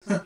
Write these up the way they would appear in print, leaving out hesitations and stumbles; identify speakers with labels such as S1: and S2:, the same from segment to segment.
S1: The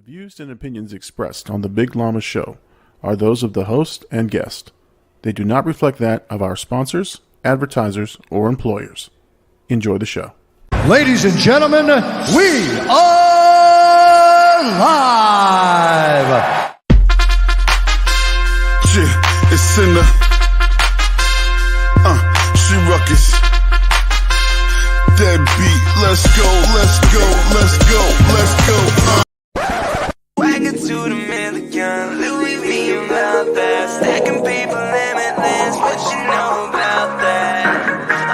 S1: views and opinions expressed on the Big Llama Show are those of the host and guest. They do not reflect that of our sponsors, advertisers, or employers. Enjoy the show.
S2: Ladies and gentlemen, we are live!
S3: Shit, it's in the, she ruckus. Dead beat, let's go, let's go, let's go, let's go,
S4: Wagon to the million, Louis V about that. Stacking paper limitless, what you know about that?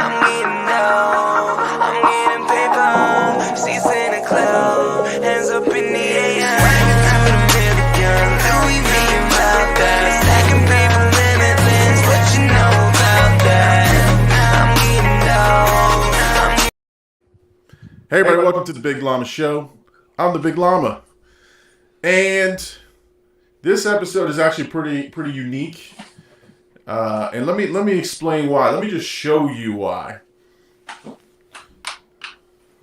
S4: I'm getting dough, I'm getting paper. Seats in the club, hands up in the air. Wagon to the million, Louis V about that. Stacking paper limitless, what you know about that? I'm getting dough.
S1: Hey everybody, welcome to the Big Llama Show. I'm the Big Llama. And this episode is actually pretty unique. And let me explain why. Let me just show you why.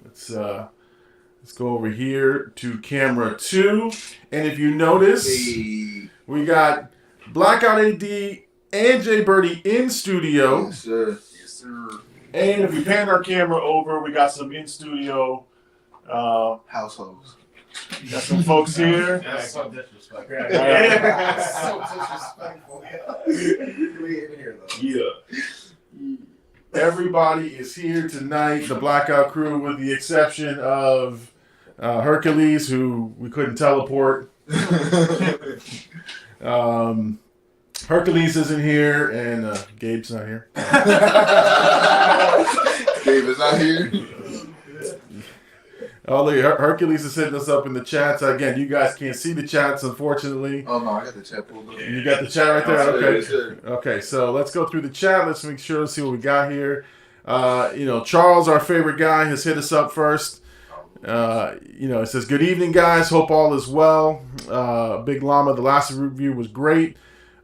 S1: Let's go over here to camera 2. And if you notice, we got Blackout AD and J-BIRDY in studio.
S5: Yes, sir. Yes, sir.
S1: And if we pan our camera over, we got some in studio
S5: Households.
S1: got some folks here.
S5: That's so disrespectful. So disrespectful. We ain't here though.
S1: Yeah. Everybody is here tonight, the Blackout crew, with the exception of Hercules, who we couldn't teleport. Hercules isn't here, and Gabe's not here.
S5: Gabe is not here.
S1: Oh, look, Hercules is hitting us up in the chats. Again, you guys can't see the chats, unfortunately.
S5: Oh no, I got the chat pulled up.
S1: You got the chat right there? Okay.
S5: Yes, sir.
S1: Okay, so let's go through the chat. Let's make sure to see what we got here. Charles, our favorite guy, has hit us up first. It says, good evening, guys. Hope all is well. Big Llama, the last review was great.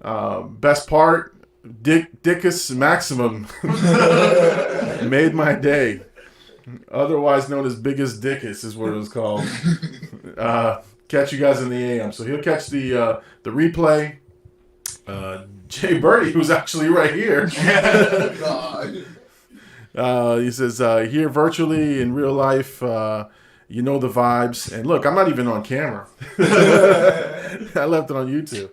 S1: Best part, Dickus Maximum. Made my day. Otherwise known as Biggest Dickus is what it was called. Catch you guys in the AM. So he'll catch the replay. J-BIRDY, who's actually right here. He says, here virtually, in real life, you know the vibes. And look, I'm not even on camera. I left it on YouTube.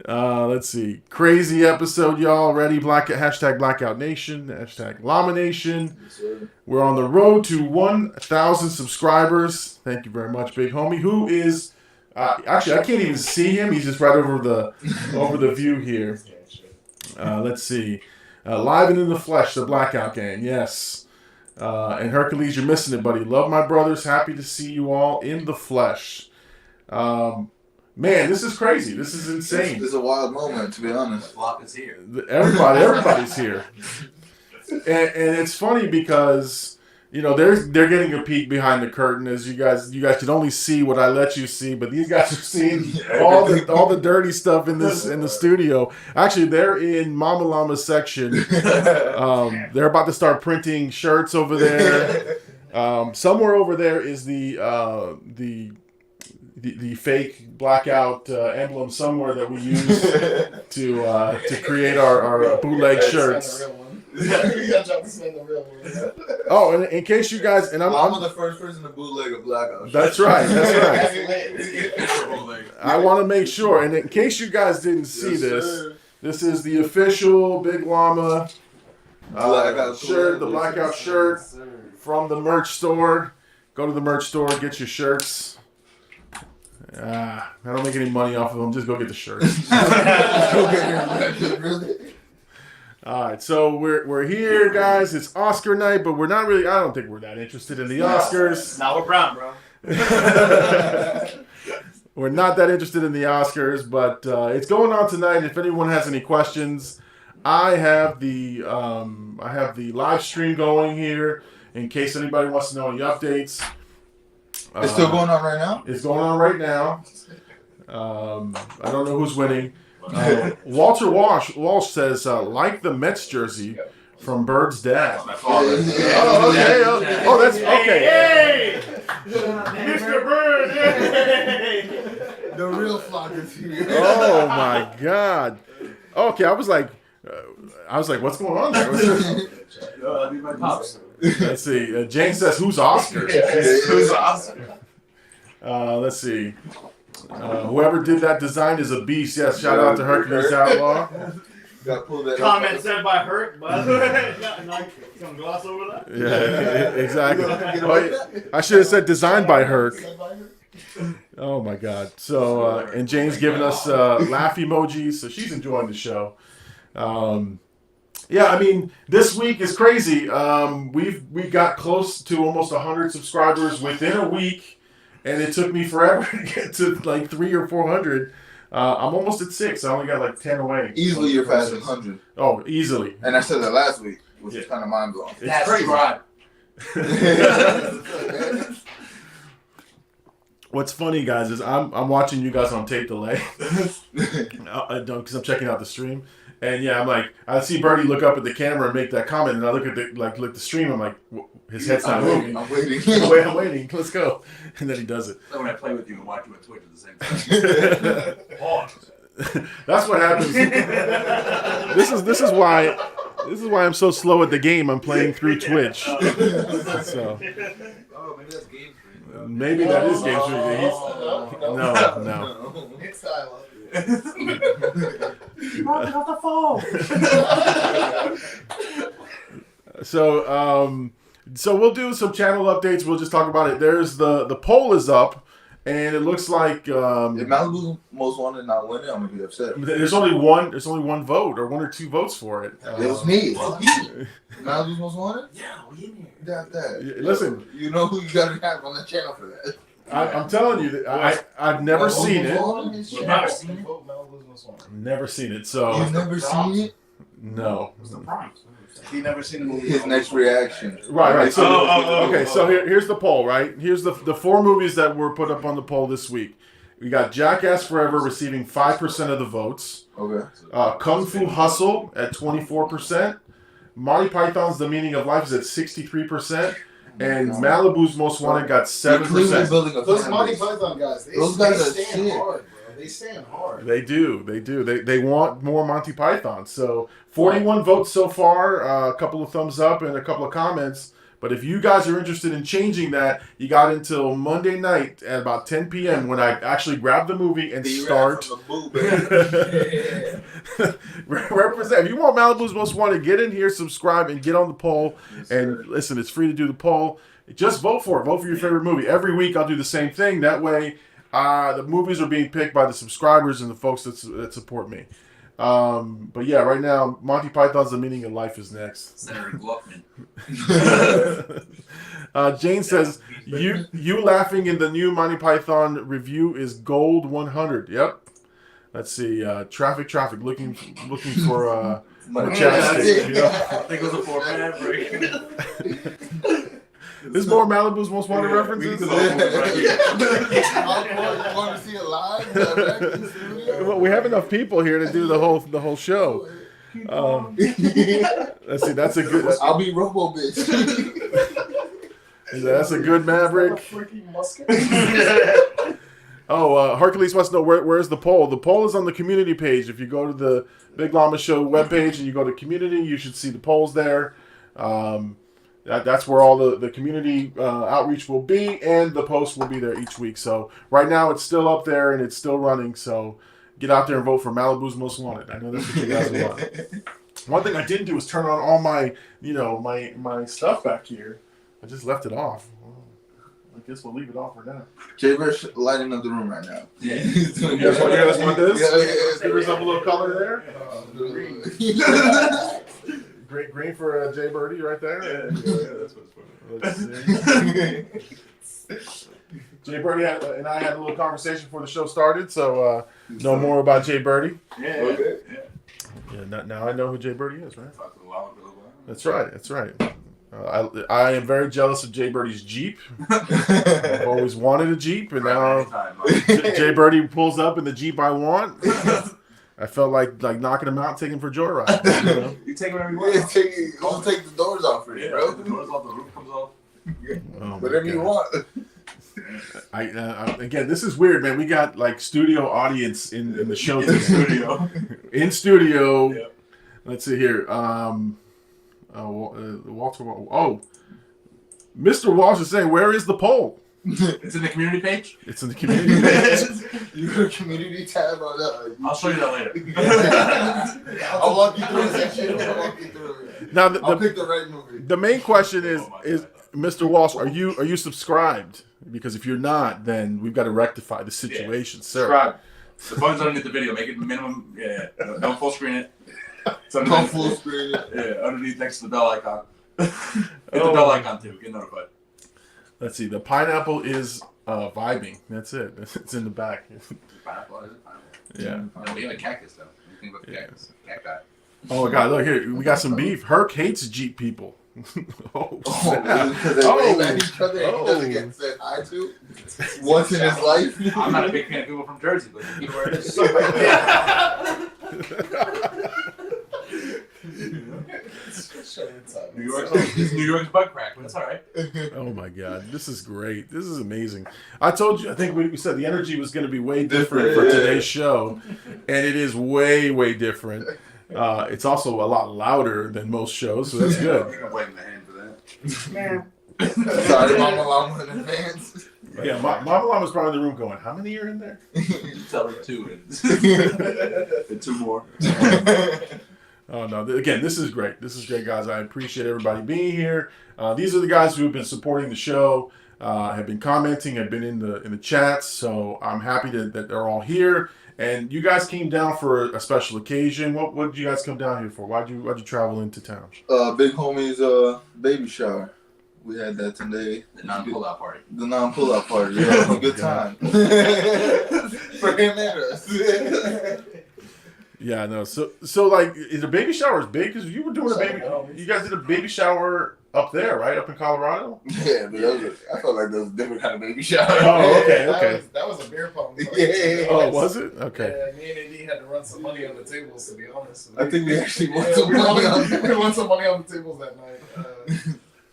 S1: Let's see. Crazy episode, y'all. Ready? Hashtag Blackout Nation. Hashtag Llama Nation.
S5: Yes, sir.
S1: We're on the road to 1,000 subscribers. Thank you very much, big homie. Who is... actually, I can't even see him. He's just right over the view here. Let's see. Live and in the flesh, the Blackout Gang. Yes. And Hercules, you're missing it, buddy. Love my brothers. Happy to see you all in the flesh. Man, this is crazy. This is insane.
S5: This is a wild moment, to be honest.
S6: Flop is here.
S1: Everybody's here. And it's funny because, they're getting a peek behind the curtain, as you guys can only see what I let you see, but these guys are seeing all the dirty stuff in the studio. Actually, they're in Mama Llama's section. They're about to start printing shirts over there. Somewhere over there is the fake Blackout emblem somewhere that we use to create our bootleg shirts.
S5: You gotta try to spend the real one.
S1: Oh, and in case you guys, and
S6: I'm
S1: I'm
S6: the first person to bootleg a blackout.
S1: that's right. That's right.
S5: That's lit.
S1: I want to make sure, and in case you guys didn't see this is the official Big Llama
S6: Blackout
S1: shirt, the
S6: collab.
S1: blackout shirt from the merch store. Go to the merch store, get your shirts. I don't make any money off of them. Just go get the shirts. All right, so we're here, guys. It's Oscar night, but we're not really. I don't think we're that interested in the Oscars.
S5: Now we're brown, bro.
S1: We're not that interested in the Oscars, but it's going on tonight. If anyone has any questions, I have the live stream going here in case anybody wants to know any updates.
S6: It's still going on right now?
S1: It's going on right now. I don't know who's winning. Walter Walsh says, like the Mets jersey from Bird's dad. Oh, okay. Oh, that's okay.
S5: Mr. Bird!
S6: The real flock is here.
S1: Oh my God. Okay, I was like, what's going on there?
S5: That'd be my pops.
S1: Let's see. Jane says, who's Oscar?
S5: Who's Oscar?
S1: Let's see. Whoever did that design is a beast. Yes, shout out to Hercules Outlaw.
S6: Got pull that
S5: Comment said by Hurt, by the way. Some gloss over that.
S1: Yeah, exactly. Oh, I should have said designed by Herc. Oh my God. So, and Jane's giving us laugh emojis, so she's enjoying the show. Yeah, I mean, this week is crazy. We got close to almost 100 subscribers within a week, and it took me forever to get to like 300 or 400. I'm almost at 6. I only got like 10 away.
S6: Easily you're past 100.
S1: Oh, easily.
S6: And I said that last week, which is kind of mind blowing.
S1: It's crazy. What's funny, guys, is I'm watching you guys on tape delay. Because I'm checking out the stream. And yeah, I'm like, I see Birdie look up at the camera and make that comment, and I look at the stream. I'm like, his head's not moving.
S6: I'm waiting.
S1: I'm waiting. Let's go. And then he does it.
S7: When I play with you and watch you on Twitch at the same time. Pause.
S1: That's what happens. This is why I'm so slow at the game. I'm playing through Twitch. So
S6: Oh, maybe that's game stream.
S1: maybe that is game stream. No.
S5: It's silent.
S1: So we'll do some channel updates. We'll just talk about it. There's the poll is up, and it looks like
S6: If Malibu's most wanted not winning, I'm gonna be upset.
S1: there's only one vote or 1 or 2 votes for it.
S6: It was me. Malibu's most wanted?
S5: Yeah, we in here.
S6: Got that.
S1: Listen,
S6: You know who you gotta have on the channel for that.
S1: I'm telling you that I've never seen it.
S5: We've never seen it.
S1: Never seen it. So
S6: You've never seen it?
S1: no.
S5: He never seen the movie.
S6: His next reaction.
S1: Right. So
S5: Oh.
S1: So here's the poll. Right. Here's the 4 movies that were put up on the poll this week. We got Jackass Forever receiving 5% of the votes.
S6: Okay.
S1: Kung Fu Hustle at 24%. Monty Python's The Meaning of Life is at 63%. And Malibu's Most Wanted got
S6: You're clearly
S1: 7%.
S6: building a
S5: Those
S6: fan
S5: Monty
S6: base.
S5: Python guys,
S6: Those guys are
S5: stand
S6: sick.
S5: hard, bro. They stand hard.
S1: They do. They want more Monty Python. So 41 votes so far, a couple of thumbs up and a couple of comments. But if you guys are interested in changing that, you got until Monday night at about 10 p.m. when I actually grab the movie and start. Represent. If you want Malibu's Most Wanted, get in here, subscribe, and get on the poll. And listen, it's free to do the poll. Just vote for it. Vote for your favorite movie. Every week I'll do the same thing. That way, the movies are being picked by the subscribers and the folks that support me. But yeah, right now, Monty Python's The Meaning of Life is next.
S7: Senator Gluckman.
S1: Jane says, you laughing in the new Monty Python review is gold 100. Yep. Let's see. Traffic. Looking for a chapstick. You know?
S7: I think it was a 4-man break.
S1: There's more Malibu's Most Wanted references.
S6: Want to see it live?
S1: Well, we have enough people here to do the whole show. Let's see. That's a good.
S6: I'll be Robo Bitch.
S1: That's a good Maverick.
S5: Freaking musket.
S1: Oh, Hercules wants to know where's the poll. The poll is on the community page. If you go to the Big Llama Show webpage and you go to community, you should see the polls there. That's where all the community outreach will be, and the post will be there each week. So right now it's still up there and it's still running. So get out there and vote for Malibu's Most Wanted. I know that's what you guys want. One thing I didn't do is turn on all my, my stuff back here. I just left it off. I guess we'll leave it off for now.
S6: J-Bird's lighting up the room right now.
S7: Yeah.
S6: He's doing
S1: You guys want this?
S6: Yeah.
S1: Give us up a little color there. Green for J-BIRDY right there.
S7: Yeah, that's what it's for.
S1: Let's see. J-BIRDY and I had a little conversation before the show started, so know more about J-BIRDY.
S7: Yeah.
S6: Okay.
S1: Yeah, now I know who J-BIRDY is, right?
S7: Talk to the Llama for a little while.
S1: That's right. That's right. I am very jealous of J-BIRDY's Jeep. I've always wanted a Jeep, and now
S7: Anytime,
S1: J-BIRDY pulls up in the Jeep I want. I felt like knocking him out and taking him for a joyride. You know?
S7: You take whatever you
S6: Yeah,
S7: want.
S6: take the doors off for you, bro.
S7: The doors off, the roof comes off.
S1: Oh my
S6: Whatever you
S1: God.
S6: want.
S1: Again, this is weird, man. We got like studio audience in the show
S7: In the
S1: today.
S7: studio.
S1: In studio.
S7: Yep.
S1: Let's see here. Walter. Oh, Mr. Walsh is saying, "Where is the poll?"
S7: It's in the community page.
S1: It's in the community page.
S6: You got a community tab on that.
S7: I'll show you that later.
S6: I'll walk you through that shit. I'll walk you through it.
S1: Now,
S6: I'll pick the right movie.
S1: the main question is,
S7: Oh my
S1: is
S7: God.
S1: Mr. Walsh, are you subscribed? Because if you're not, then we've got to rectify the situation, sir.
S7: Subscribe. The button's underneath the video. Make it minimum. Yeah. Don't full screen it. It's
S6: Don't
S7: underneath.
S6: full screen it.
S7: Yeah, underneath next to the bell icon. Hit the bell icon too. Get notified.
S1: Let's see. The pineapple is vibing. That's it. It's in the back.
S7: Pineapple, is it? Pineapple.
S1: Yeah.
S7: No, we have a cactus though. What do you think about the cactus? Cacti.
S1: Oh my God! Look here. We got some beef. Herc hates Jeep people. Oh,
S6: Because they wave at each other and he doesn't get said hi to once in his life.
S7: I'm not a big fan of people from Jersey, but you know where it is. New York's butt crack, but it's all right.
S1: Oh my God, this is great. This is amazing. I told you, I think we said the energy was going to be way different for today's show, and it is way, way different. It's also a lot louder than most shows, so that's good.
S7: I'm waving the hand for that.
S6: Sorry, Mama Llama in advance.
S1: Yeah, Mama Llama's probably in the room going, how many are in there?
S7: You tell her two and two more.
S1: Oh, no. Again, this is great. This is great, guys. I appreciate everybody being here. These are the guys who have been supporting the show, have been commenting, have been in the chats, so I'm happy that they're all here. And you guys came down for a special occasion. What did you guys come down here for? Why'd you travel into town?
S6: Big homie's baby shower. We had that today.
S7: The non-pull-out party.
S6: The non-pull-out party. We had a good time. For him and us.
S1: Yeah, no. So like, is the baby shower as big? Because you were doing a baby. You guys did a baby shower up there, right? Up in Colorado.
S6: Yeah, but I felt like that was a different kind of baby shower.
S1: Oh, okay.
S5: That was a beer pong.
S6: Yeah.
S1: Oh, was it? Okay.
S5: Yeah, me and AD had to run some money on the tables, to be honest.
S6: I think we actually won
S5: Yeah,
S6: some
S5: we
S6: money on that.
S5: we won some money on the tables that night.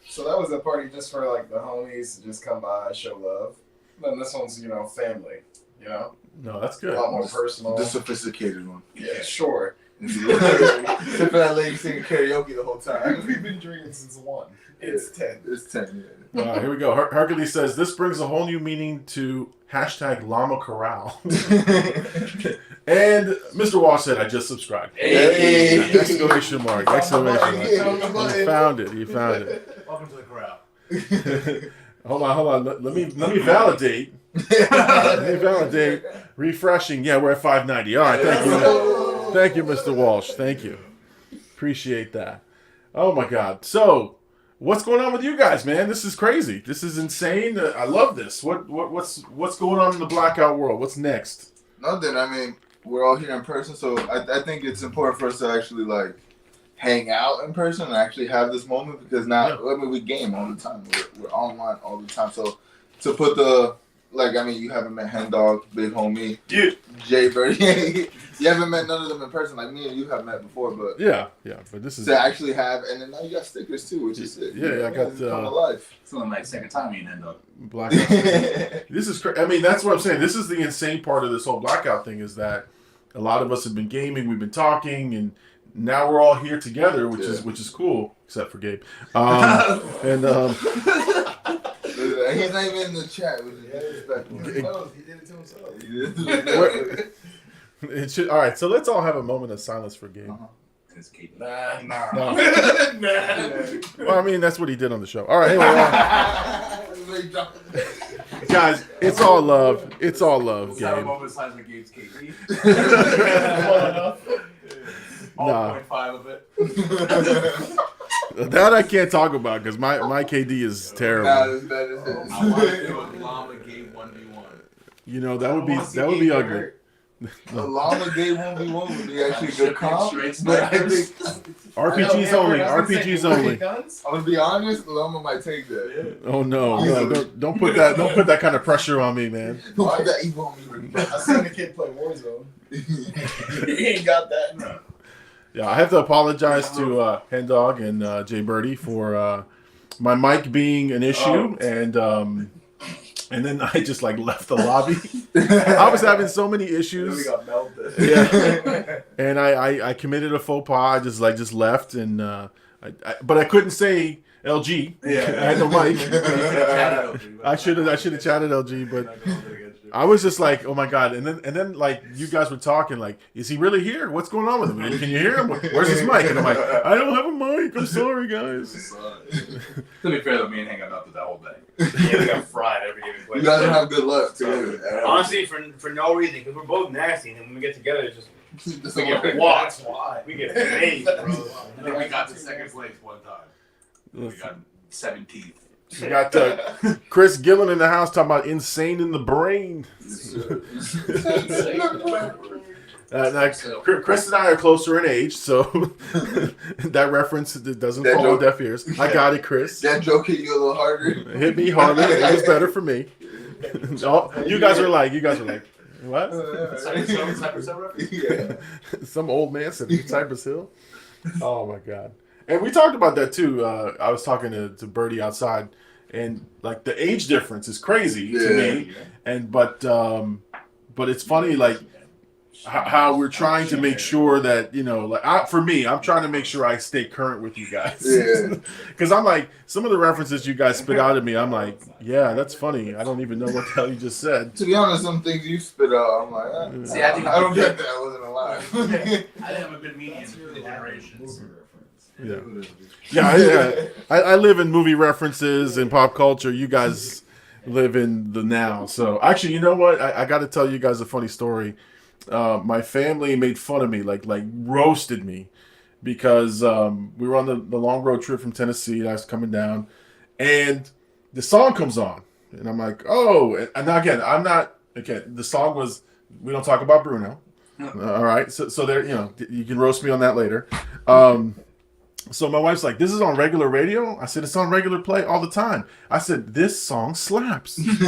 S5: So that was a party just for like the homies to just come by, show love. Then this one's, family,
S1: No, that's
S5: a
S1: good.
S5: lot more personal.
S6: The sophisticated one.
S5: Yeah, sure.
S6: Except for that lady singing karaoke the whole time.
S5: We've been drinking since 1. It's 10.
S6: It's 10, yeah.
S1: Here we go. Hercules says, this brings a whole new meaning to hashtag Llama Corral. And Mr. Walsh said, I just subscribed.
S6: Hey.
S1: Exclamation mark. Exclamation mark. He found it. He found it.
S7: Welcome to the crowd.
S1: Hold on. Let me validate. Let me validate. Refreshing. Yeah, we're at 590. All right, thank you. Thank you, Mr. Walsh. Thank you. Appreciate that. Oh my God. So, what's going on with you guys, man? This is crazy. This is insane. I love this. What's going on in the blackout world? What's next?
S6: Nothing. I mean, we're all here in person, so I think it's important for us to actually like hang out in person and actually have this moment because now I mean we game all the time. We're online all the time. So to put the like, I mean, you haven't met Hen Dog, Big Homie,
S1: Dude.
S6: J-BIRDY. You haven't met none of them in person like me and you have met before, but
S1: Yeah, but this is
S6: to actually have, and then now you got stickers too, which is sick.
S1: Yeah, I got
S6: come to life.
S7: It's only my second time eating Hen Dog.
S1: blackout. This is I mean, that's what I'm saying. This is the insane part of this whole blackout thing is that a lot of us have been gaming, we've been talking, and now we're all here together, which is cool, except for Gabe. And
S6: he's not even in the chat, which is disrespectful.
S5: He did it to himself.
S1: it should, all right, so let's all have a moment of silence for Gabe.
S7: It's Kate.
S5: Nah.
S1: No. Well, I mean, that's what he did on the show. All right, anyway, guys, it's all love. It's all love,
S7: Let's have a
S1: Gabe.
S7: moment of silence for Gabe's KD.
S1: Nah.
S7: 0.5 of it.
S1: That I can't talk about because my KD is terrible.
S6: Not as bad as
S7: I
S6: his.
S7: want to do a Llama Gabe 1v1.
S1: You know, that would be ugly.
S6: A Llama Game 1v1 would be actually good comp.
S7: Straight
S6: But I
S7: snipers.
S6: think,
S1: RPGs only. RPGs only.
S5: Guns?
S6: I'm gonna be honest, Llama might take that.
S1: Oh no, don't put that kind of pressure on me, man.
S6: Don't put that evil on me.
S5: I seen the kid play Warzone. He ain't got that.
S1: Yeah, I have to apologize to Hen Dog and J-BIRDY for my mic being an issue, and then I just like left the lobby. I was having so many
S5: We
S1: issues.
S5: got melted.
S1: Yeah, and I committed a faux pas. I just left, and but I couldn't say LG.
S5: Yeah.
S1: I had no mic. I should have chatted LG, but I was just like, oh my god! And then like you guys were talking, like, is he really here? What's going on with him? Can you hear him? Where's his mic? And I'm like, I don't have a mic. I'm sorry, guys.
S7: To be fair, though, me and Hank got melted that whole day.
S8: Yeah, we got fried every game we played.
S6: You guys don't have good luck too.
S8: Honestly, for no reason, because we're both nasty, and when we get together, it's just we get
S5: That's
S8: walked.
S5: why.
S8: We get made, bro.
S7: I think we got to second place one time. We got 17th.
S1: We got Chris Gillen in the house talking about insane in the brain. Now, Chris and I are closer in age, so that reference doesn't fall on deaf ears. I got it, Chris.
S6: That joke hit you a little harder.
S1: It hit me harder. It was better for me. You guys are like, what?
S6: Yeah.
S1: Some old man said Cypress Hill. Oh my god! And we talked about that too. I was talking to Birdie outside, and like the age difference is crazy to me. And but it's funny like how we're trying to make sure that for me, I'm trying to make sure I stay current with you guys.
S6: Yeah.
S1: Because I'm like some of the references you guys spit out at me. I'm like, yeah, that's funny. I don't even know what the hell you just said.
S6: To be honest, some things you spit out, I'm like,
S7: See, I think
S6: I don't get that. I wasn't alive.
S7: I think I'm a good medium for the generations.
S1: Yeah. I live in movie references and pop culture. You guys live in the now. So actually, you know what? I got to tell you guys a funny story. My family made fun of me, like roasted me, because we were on the long road trip from Tennessee. I was coming down, and the song comes on, and I'm like, oh, and again, I'm not. Okay, the song was "We Don't Talk About Bruno." All right, so there, you can roast me on that later. So my wife's like, this is on regular radio? I said, it's on regular play all the time. I said, this song slaps.
S5: Talking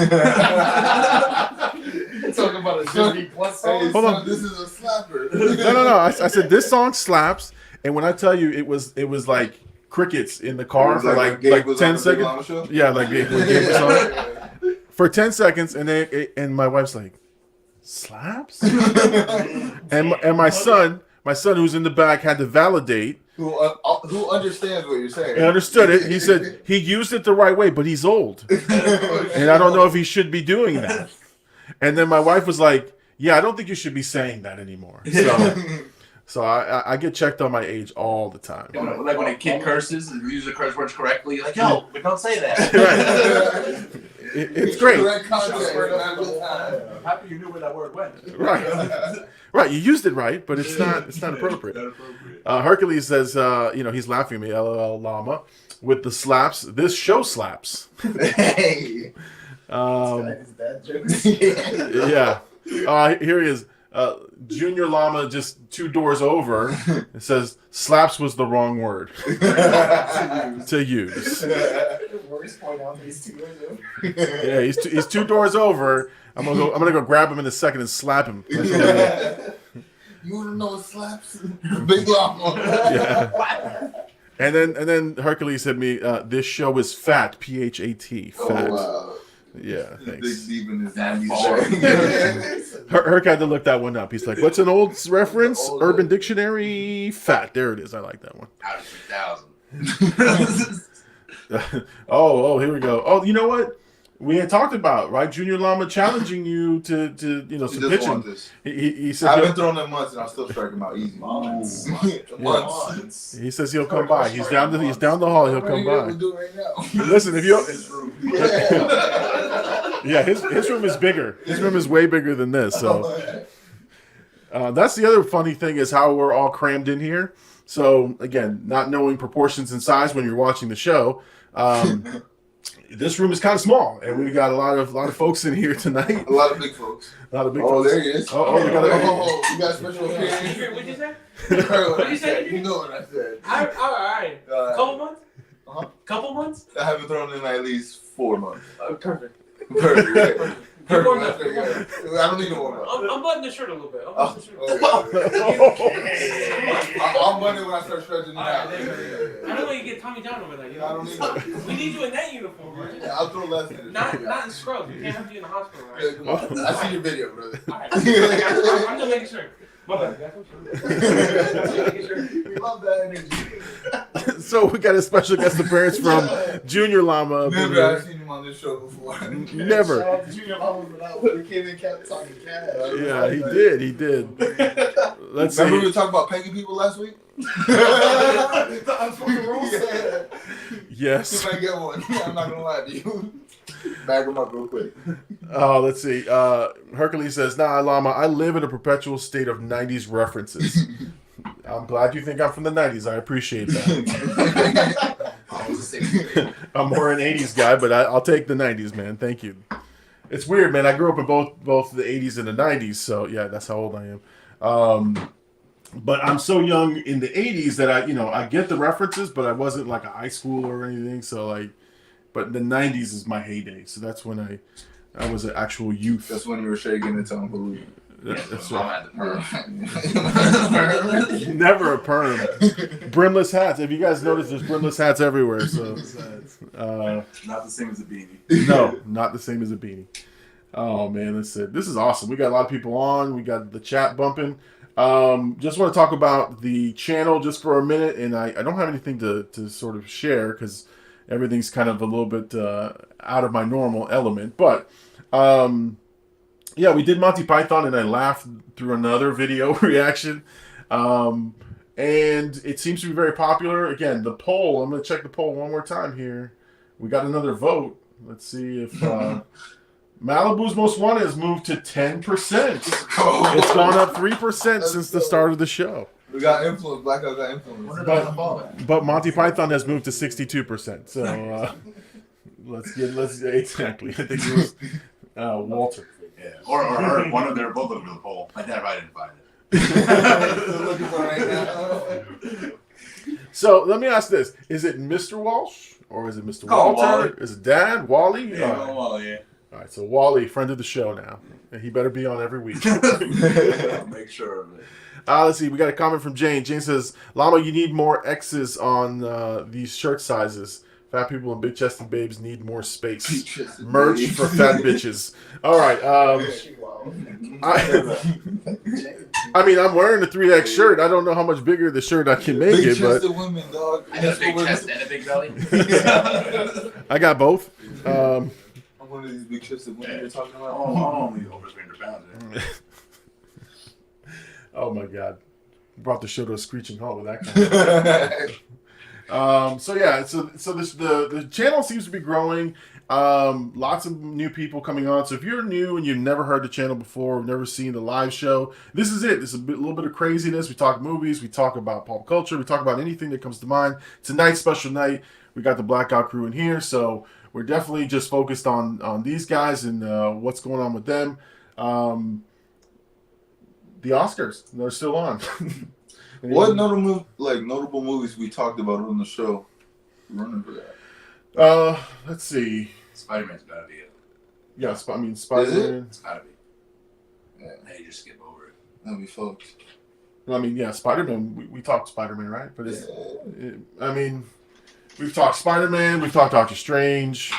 S5: about a Disney Plus song.
S6: Hey,
S1: Hold on.
S6: This is a slapper.
S1: No. I said, this song slaps. And when I tell you, it was like crickets in the car for like 10 seconds. Yeah, like when Gabe was on. For 10 seconds. And my wife's like, slaps? and my son who's in the back had to validate.
S6: Who understands what you're saying?
S1: He understood it. He said he used it the right way, but he's old. And I don't know if he should be doing that. And then my wife was like, yeah, I don't think you should be saying that anymore. So I get checked on my age all the time.
S7: Like when a kid curses and uses the curse words correctly, you're like, yo, but don't say that.
S1: Right. It's great.
S6: Correct context. I'm
S7: Happy you knew where that word went.
S1: Right. You used it right, but it's not appropriate. Hercules says, he's laughing at me, LOL llama, with the slaps. This show slaps.
S6: Hey.
S1: Yeah. Here he is. Junior Llama just 2 doors over. It says slaps was the wrong word to use.
S5: doors. Point out these 2 doors over.
S1: Yeah, he's 2 doors over. I'm gonna go grab him in a second and slap him.
S6: You wanna know what slaps? Big Llama.
S1: Yeah. And then Hercules hit me. This show is fat. PHAT. Fat.
S6: Oh wow.
S1: Yeah. Thanks.
S6: Dig deep in his
S7: That
S6: 90s.
S1: Herc had to look that one up. He's like, "What's an old reference?
S6: Old
S1: Urban Dictionary. Fat. There it is. I like that one."
S7: Out of 2000.
S1: Oh, here we go. Oh, you know what? We had talked about, right? Junior Llama challenging you to some
S6: He doesn't
S1: pitching.
S6: want this.
S1: He
S6: I haven't
S1: said
S6: thrown him months, and I'll still strike him out easy.
S5: Months.
S6: Months.
S1: he says he'll come by. He's down the hall. He'll come
S6: We'll
S1: by.
S6: do it right now.
S1: Listen, if you yeah, his room is bigger. His room is way bigger than this. So that's the other funny thing is how we're all crammed in here. So again, not knowing proportions and size when you're watching the show. This room is kind of small, and we got a lot of folks in here tonight.
S6: A lot of big folks.
S1: A lot of big
S6: Oh,
S1: folks.
S6: there he is.
S1: Oh, you got
S6: you got a special appearance.
S8: What'd you say?
S6: You heard what I
S8: you say?
S6: said. You know what I said.
S8: All right. Couple months?
S6: Uh-huh.
S8: Couple months?
S6: I haven't thrown in at least 4 months.
S8: Perfect.
S6: Perfect.
S8: Good warm up.
S6: I don't need a warm up.
S8: I'm buttoning the shirt a little bit.
S6: I'll Monday when I start stretching it out.
S8: I don't want you to get Tommy John over there. You
S6: I don't
S8: know?
S6: need it.
S8: We need you in that uniform, right?
S6: Yeah, I'll throw less in it.
S8: Not in scrubs. We can't have you in the hospital,
S6: Yeah,
S8: right?
S6: come on. I see your video, brother.
S8: Alright. I'm just making sure. My bad.
S6: We love that energy.
S1: So we got a special guest appearance from Junior Llama. up in
S6: Never
S1: here.
S6: I've seen him on this show before.
S1: Never.
S5: Shout out to Junior Llama for that one. The kid that kept talking cash.
S1: Yeah, he did. He did. Let's
S6: Remember we
S1: see.
S6: were talking about pegging people last week?
S5: The unspoken rules.
S6: Yeah.
S1: Yes.
S6: See if I get one. I'm not gonna lie to you. Bag them up real quick.
S1: Oh, let's see. Hercules says, "Nah, Llama, I live in a perpetual state of 90s references." I'm glad you think I'm from the 90s. I appreciate that.
S7: I was a 60s.
S1: I'm more an 80s guy, but I'll take the 90s, man. Thank you. It's weird, man. I grew up in both the 80s and the 90s, so yeah, that's how old I am. But I'm so young in the 80s that I get the references, but I wasn't like a high school or anything. So like, but the 90s is my heyday. So that's when I was an actual youth.
S6: That's when you were shaking it to Uncle Louie.
S1: That's
S7: Mom
S1: right.
S7: had the perm.
S1: Never a perm. Brimless hats. If you guys notice, there's brimless hats everywhere. So
S7: Not the same as a beanie.
S1: no, not the same as a beanie. Oh man, this is awesome. We got a lot of people on. We got the chat bumping. Just want to talk about the channel just for a minute, and I don't have anything to sort of share because everything's kind of a little bit out of my normal element. But yeah, we did Monty Python, and I laughed through another video reaction. And it seems to be very popular. Again, the poll, I'm going to check the poll one more time here. We got another vote. Let's see if Malibu's Most Wanted has moved to 10%. It's gone up 3% since the start of the show.
S6: We got influence. Black guy got influence.
S1: But Monty Python has moved to 62%. So let's exactly. I think it was Walter.
S7: Yeah. Or one of their both over the poll. I never identified it.
S6: Looking for right now.
S1: So let me ask this: is it Mr. Walsh or is it Mr.
S7: Call
S1: Walter?
S7: Wally.
S1: Is it Dad? Wally?
S7: Yeah,
S1: All right.
S7: well, yeah.
S1: All right, so Wally, friend of the show now. And he better be on every week.
S7: I'll make sure of it.
S1: Let's see. We got a comment from Jane. Jane says, "Llama, you need more X's on these shirt sizes. Fat people and big-chested babes need more space. Merch for fat bitches." All right. I mean, I'm wearing a 3X shirt. I don't know how much bigger the shirt I can make it, but
S6: Big-chested women, dog.
S7: I got a big chest and a big belly.
S1: I got both.
S6: I'm one of these big-chested women you're talking about.
S7: I'm only over 300 pounds. Yeah.
S1: Oh my God! Brought the show to a screeching halt with that kind. So yeah, so the channel seems to be growing. Lots of new people coming on. So if you're new and you've never heard the channel before, never seen the live show, this is it. It's a little bit of craziness. We talk movies, we talk about pop culture, we talk about anything that comes to mind. Tonight's special night. We got the Blackout crew in here, so we're definitely just focused on these guys and what's going on with them. The Oscars, they're still on.
S6: What notable movies we talked about on the show? Running for that.
S1: Let's see.
S7: Spider-Man's gotta be it.
S1: Yeah, Spider-Man.
S7: It's gotta be.
S6: Yeah.
S7: Hey, you just skip over it.
S6: That'd be folks.
S1: I mean, yeah, Spider-Man. We talked Spider-Man, right? But I mean, we've talked Spider-Man. We've talked Doctor Strange.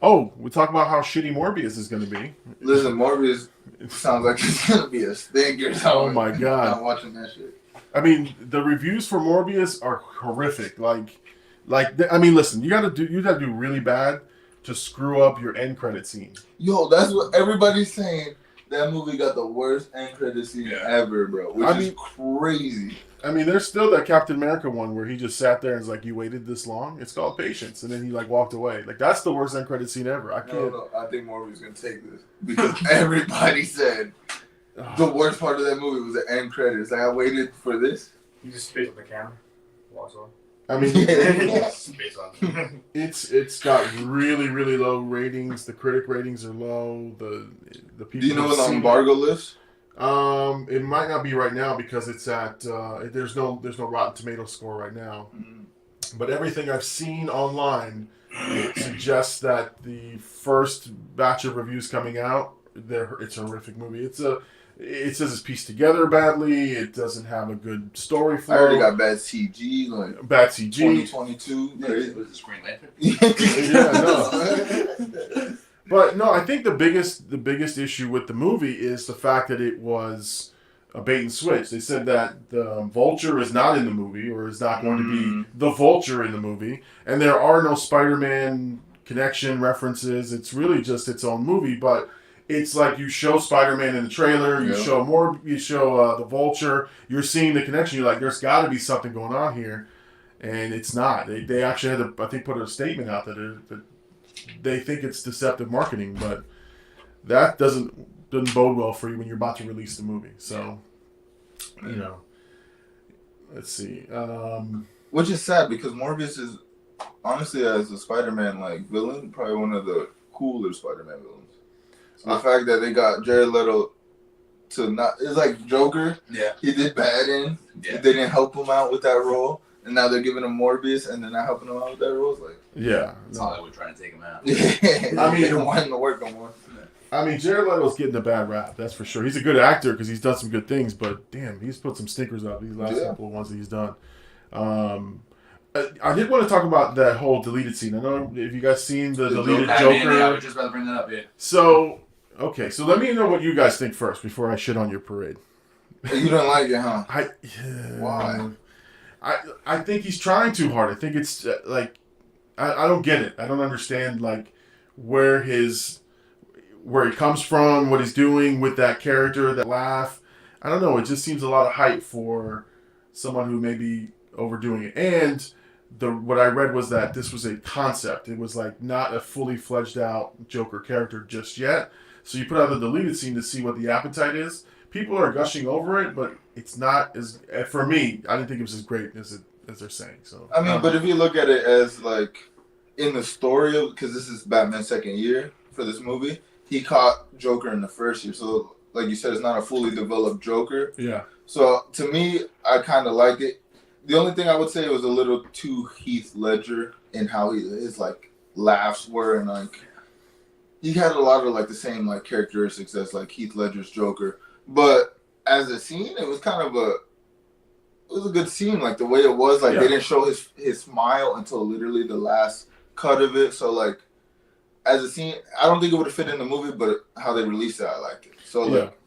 S1: Oh, we talk about how shitty Morbius is going to be.
S6: Listen, Morbius sounds like it's gonna be a stinker.
S1: Oh my god!
S6: I'm watching that shit.
S1: I mean, the reviews for Morbius are horrific. I mean, listen, you gotta do really bad to screw up your end credit scene.
S6: Yo, that's what everybody's saying. That movie got the worst end credit scene ever, bro. Which is crazy.
S1: I mean, there's still that Captain America one where he just sat there and was like, "You waited this long? It's called patience," and then he like walked away. Like that's the worst end credit scene ever. I can't.
S6: No, I think Morbius gonna take this because everybody said the worst part of that movie was the end credits. Like I waited for this.
S8: You just spit on the camera. Walks off.
S1: I mean,
S8: Spit on.
S1: it's got really really low ratings. The critic ratings are low. The people.
S6: Do you know what the embargo list?
S1: It might not be right now because it's at there's no Rotten Tomatoes score right now. But everything I've seen online suggests that the first batch of reviews coming out, it's a horrific movie. It says it's pieced together badly. It doesn't have a good story flow.
S6: I already got bad CG, like
S1: bad CG.
S6: 2022.
S7: Was it Screen Lantern?
S1: Yeah, no. But no, I think the biggest issue with the movie is the fact that it was a bait and switch. They said that the Vulture is not in the movie, or is not going to be the Vulture in the movie, and there are no Spider-Man connection references. It's really just its own movie, but it's like you show Spider-Man in the trailer, you show the Vulture, you're seeing the connection. You're like, there's got to be something going on here, and it's not. They actually had to, I think, put a statement out that they think it's deceptive marketing, but that doesn't bode well for you when you're about to release the movie. So, you know, let's see.
S6: Which is sad because Morbius is honestly, as a Spider-Man like villain, probably one of the cooler Spider-Man villains. So the fact that they got Jared Leto to not, it's like Joker.
S7: Yeah,
S6: he did bad in.
S7: Yeah,
S6: they didn't help him out with that role. And now they're giving him Morbius, and they're not helping him out with that role. It's like,
S7: it's Hollywood trying to take him out.
S6: I mean, they don't want him to work no more.
S1: I mean, Jared Leto's getting a bad rap, that's for sure. He's a good actor because he's done some good things, but damn, he's put some stinkers up these last couple of ones that he's done. I did want to talk about that whole deleted scene. I don't know if you guys seen the deleted Joker.
S7: I was just about to bring that up. Yeah.
S1: So, okay, so let me know what you guys think first before I shit on your parade.
S6: You don't like it, huh?
S1: Why? I think he's trying too hard. I think it's like I don't get it. I don't understand like where he comes from, what he's doing with that character, that laugh. I don't know. It just seems a lot of hype for someone who may be overdoing it. And what I read was that this was a concept. It was like not a fully fledged out Joker character just yet. So you put out the deleted scene to see what the appetite is. People are gushing over it, but it's not as, for me, I didn't think it was as great as they're saying. So
S6: I mean, but if you look at it as like in the story of, because this is Batman's second year for this movie, he caught Joker in the first year. So like you said, it's not a fully developed Joker.
S1: Yeah.
S6: So to me, I kind of like it. The only thing I would say was a little too Heath Ledger in how his like laughs were, and like he had a lot of like the same like characteristics as like Heath Ledger's Joker. But as a scene, it was kind of it was a good scene. Like the way it was, like they didn't show his smile until literally the last cut of it. So like as a scene, I don't think it would have fit in the movie, but how they released it, I liked it. So like,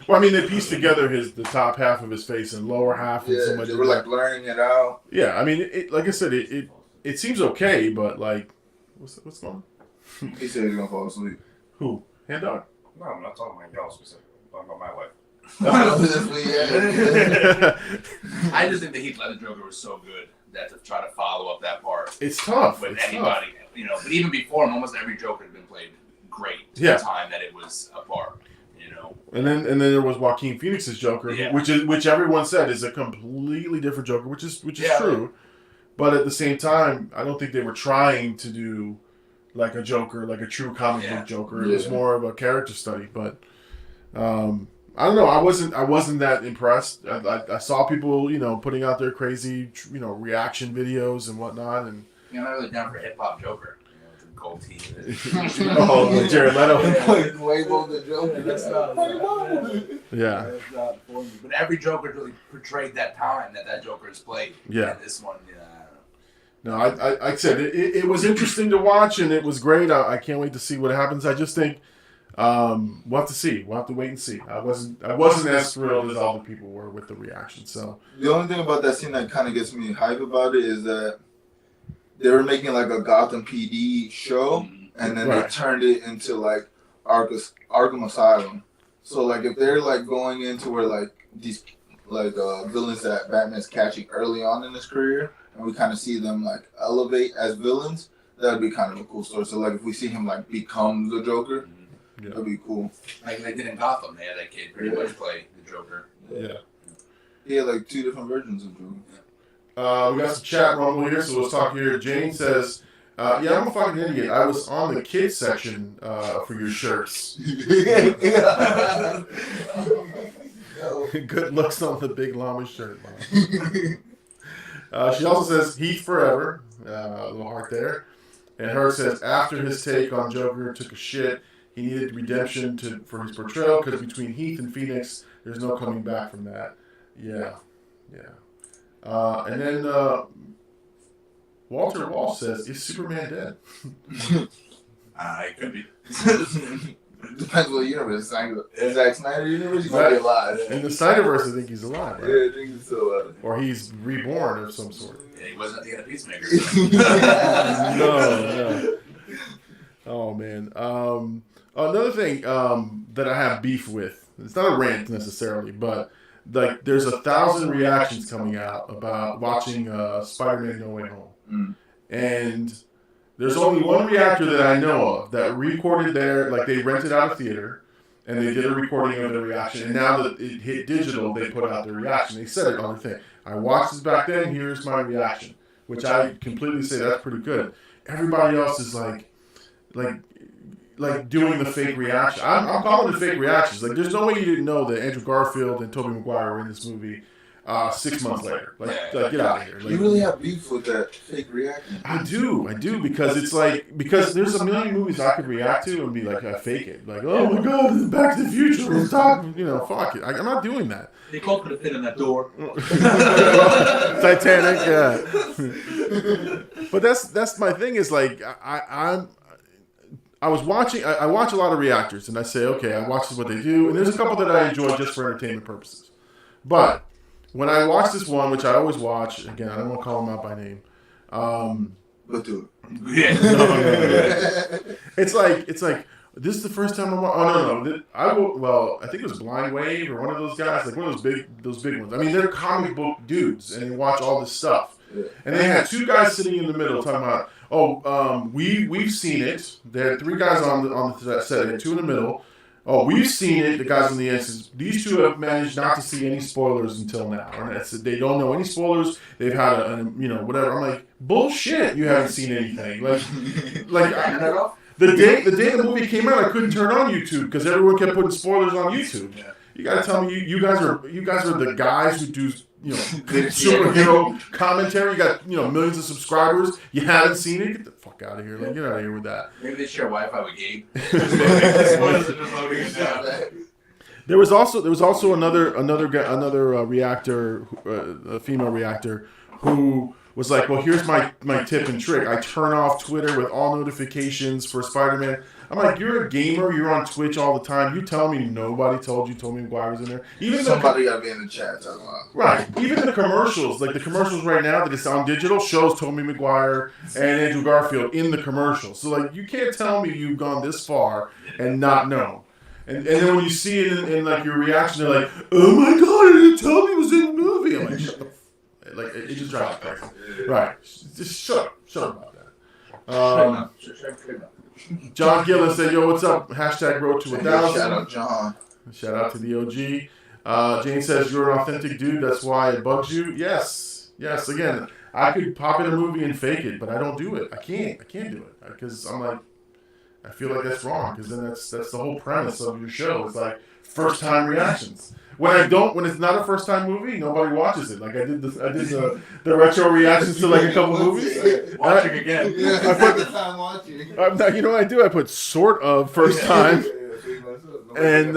S1: well, I mean, they pieced together the top half of his face and lower half. And
S6: they were like blurring it out.
S1: Yeah, I mean, like I said, it seems okay, but like, what's going on?
S6: He said he's gonna fall asleep.
S1: Who? Hand Dog?
S8: No, I'm not talking about y'all specifically. I'm talking about my wife.
S7: I just think the Heath Ledger Joker was so good that to try to follow up that part,
S1: it's tough
S7: with anybody, you know. But even before him, almost every Joker had been played great.
S1: Yeah.
S7: The time that it was apart, you know.
S1: And then there was Joaquin Phoenix's Joker, which everyone said is a completely different Joker, which is true. But at the same time, I don't think they were trying to do like a Joker, like a true comic book Joker. It was more of a character study, but. I don't know. I wasn't that impressed. I saw people, you know, putting out their crazy, you know, reaction videos and whatnot, and
S7: I'm not really down for hip hop Joker. Cold tea.
S1: Oh, Jared Leto.
S6: Label the Joker.
S5: That's not.
S1: Yeah.
S5: That's not for me.
S7: But every Joker really portrayed that time that Joker has played.
S1: Yeah.
S7: And this one,
S1: No, I said it was interesting to watch and it was great. I can't wait to see what happens. I just think we'll have to see. We'll have to wait and see. I wasn't as thrilled as all the people were with the reaction. So
S6: the only thing about that scene that kind of gets me hype about it is that they were making like a Gotham PD show, and then they turned it into like Arkham Asylum. So like if they're like going into where like these like villains that Batman's catching early on in his career, and we kind of see them like elevate as villains, that would be kind of a cool story. So like if we see him like become the Joker, that'd be cool.
S7: like they did in Gotham, they had that kid pretty much play the Joker.
S1: yeah.
S6: He had like 2 different versions of Joker.
S1: We got some chat rumble here, so let's talk here. Jane says, yeah, I'm a fucking idiot. I was on the kids section for your shirts. Good looks on the Big Llama shirt, Mom. She also says, Heath forever. A little heart there. And her says, after his take on Joker took a shit, he needed redemption for his portrayal, because between Heath and Phoenix, there's no coming back from that. Yeah. And then Walter Walsh says, is Superman dead?
S7: It could be.
S6: Depends what universe. Zack Snyder universe, he might be alive.
S1: In the Snyderverse, I think he's alive, right?
S6: Yeah, I think he's still alive.
S1: Or he's reborn of some sort.
S7: Yeah, he wasn't the Peacemaker.
S1: No. Oh, man. Another thing that I have beef with, it's not a rant necessarily, but like there's 1,000 reactions coming out about watching Spider-Man No Way Home. And there's only one reactor that I know of that recorded like they rented out a theater and they did a recording of their reaction. And now that it hit digital, they put out their reaction. They said it on the thing. I watched this back then, here's my reaction, which I completely say that's pretty good. Everybody else is like doing the fake reaction. I'm calling it fake reactions. Like, there's no way you didn't know that Andrew Garfield and Tobey Maguire were in this movie 6 months later. Like get out of here. Like,
S6: you really have beef with that fake reaction?
S1: I do, because it's like, because there's a million movies I could react to and be like, I fake it. Like, oh my God, this is Back to the Future. Let's talk, fuck it. I'm not doing that.
S8: They could have fit in that door.
S1: Titanic, yeah. But that's my thing is like, I watch a lot of reactors, and I say, okay, I watch what they do, and there's a couple that I enjoy just for entertainment purposes. But when I watch this one, which I always watch, again, I don't want to call them out by name.
S6: But dude,
S7: Yeah.
S1: No. It's like this is the first time I'm. Oh no. I think it was Blind Wave or one of those guys, like one of those big ones. I mean, they're comic book dudes, and they watch all this stuff. And they had 2 guys sitting in the middle talking about, we've seen it. There are 3 guys on the set, and 2 in the middle. Oh, we've seen it. The guys on the end says, these 2 have managed not to see any spoilers until now. And they don't know any spoilers. They've had whatever. I'm like, bullshit. You haven't seen anything. The day the movie came out, I couldn't turn on YouTube because everyone kept putting spoilers on YouTube. You gotta tell me, you guys are the guys who do superhero commentary. You got millions of subscribers. You haven't seen it. Get the fuck out of here! Like, get out of here with that.
S7: Maybe they share Wi-Fi with Gabe.
S1: There was also another reactor, a female reactor, who was like, well, here's my tip and trick. I turn off Twitter with all notifications for Spider-Man. I'm like, you're a gamer. You're on Twitch all the time. You tell me nobody told you Tobey Maguire was in there. Even
S6: somebody got to be in the chat talking about.
S1: Right. Even the commercials, like the commercials right now that it's on digital, shows Tobey Maguire and Andrew Garfield in the commercials. So like, you can't tell me you've gone this far and not know. And then when you see it in like your reaction, they're like, oh my God, you didn't tell me it was in the movie. I'm like, shut the like it just drives me crazy. Right. Just shut up about that. John Gillen said, yo, what's up? Hashtag road to 1,000.
S6: Shout out, John.
S1: Shout out to the OG. Jane says, you're an authentic dude. That's why it bugs you. Yes. Again, I could pop in a movie and fake it, but I don't do it. I can't do it because I'm like, I feel like that's wrong because then that's the whole premise of your show. It's like first time reactions. When it's not a first time movie, nobody watches it. Like I did the retro reactions to like a couple movies.
S7: Watching again.
S6: Yeah,
S1: I put
S6: the time watching.
S1: you know what I do? I put sort of first time, and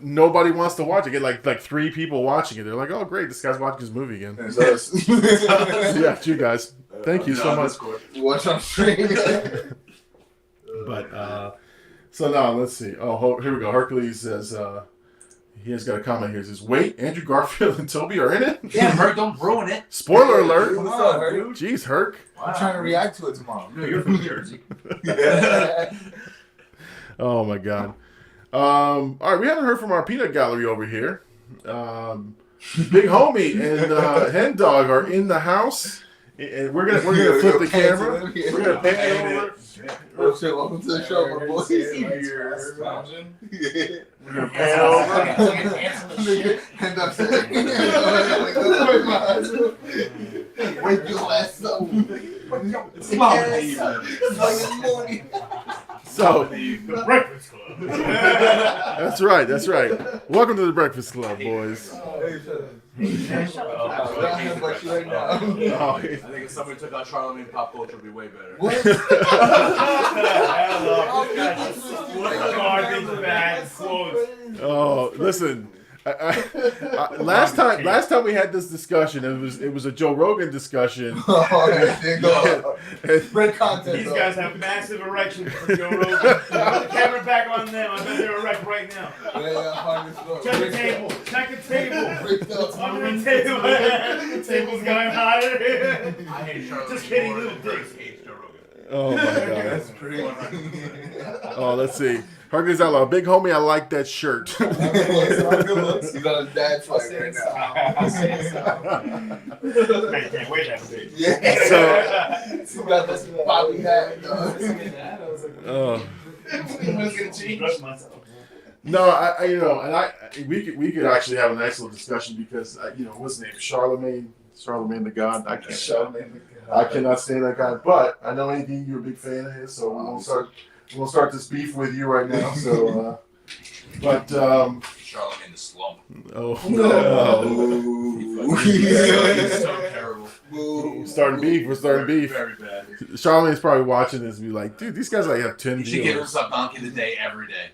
S1: nobody wants to watch it. I get like 3 people watching it. They're like, "Oh, great, this guy's watching his movie again."
S6: It's us.
S1: Yeah, it's you guys. Thank you so much.
S6: Watch on stream.
S1: But so now let's see. Oh, here we go. Hercules says he has got a comment here. He says, "Wait, Andrew Garfield and Toby are in it."
S8: Yeah, Herc, don't ruin it.
S1: Spoiler alert!
S6: What's up, Herc?
S1: Jeez, Herc.
S6: I'm trying to react to it tomorrow.
S7: No, you're from Jersey.
S1: Oh my god. All right, we haven't heard from our peanut gallery over here. Big Homie and Hen Dog are in the house, and we're gonna flip the camera. We're gonna pan it over.
S6: Oh shit! Welcome to the show, my boy.
S1: We're gonna pan over.
S6: End up saying, "Wake your ass up."
S7: Come on,
S6: It's like in the morning.
S1: So
S8: The Breakfast Club.
S1: that's right. That's right. Welcome to the Breakfast Club, boys. Oh,
S7: I think if somebody took out Charlemagne, pop culture would be way better.
S6: What?
S8: Garbage bag quotes.
S1: oh, listen. Last time we had this discussion, it was a Joe Rogan discussion.
S6: Oh, there you go. Red content.
S8: These guys have massive erections for Joe Rogan. Put the camera back on them. I bet they're erect right now. Check the table. Check the table. Under the table. The table's going higher.
S7: I hate Charlemagne.
S8: Just kidding,
S7: more
S8: little
S7: than Herc
S8: dicks.
S7: hates Joe Rogan.
S1: Oh my god.
S6: That's pretty.
S1: Oh, let's see. Hercules out loud. Big homie, I like that shirt.
S6: You got a dad fight right now.
S8: Man, can't wait that big.
S6: Yeah. You got this Bobby hat.
S1: Oh.
S8: Brush myself.
S1: No, I we could actually have a nice little discussion because what's his name, Charlemagne the God. I cannot say that guy, but I know AD, you're a big fan of his, so we'll start this beef with you right now. So,
S7: Charlemagne the slump. He's so terrible.
S1: We're starting beef.
S7: Very bad.
S1: Charlemagne's probably watching this and be like, dude, these guys have 10
S7: You should give him
S1: viewers.
S7: some donkey of the day every day.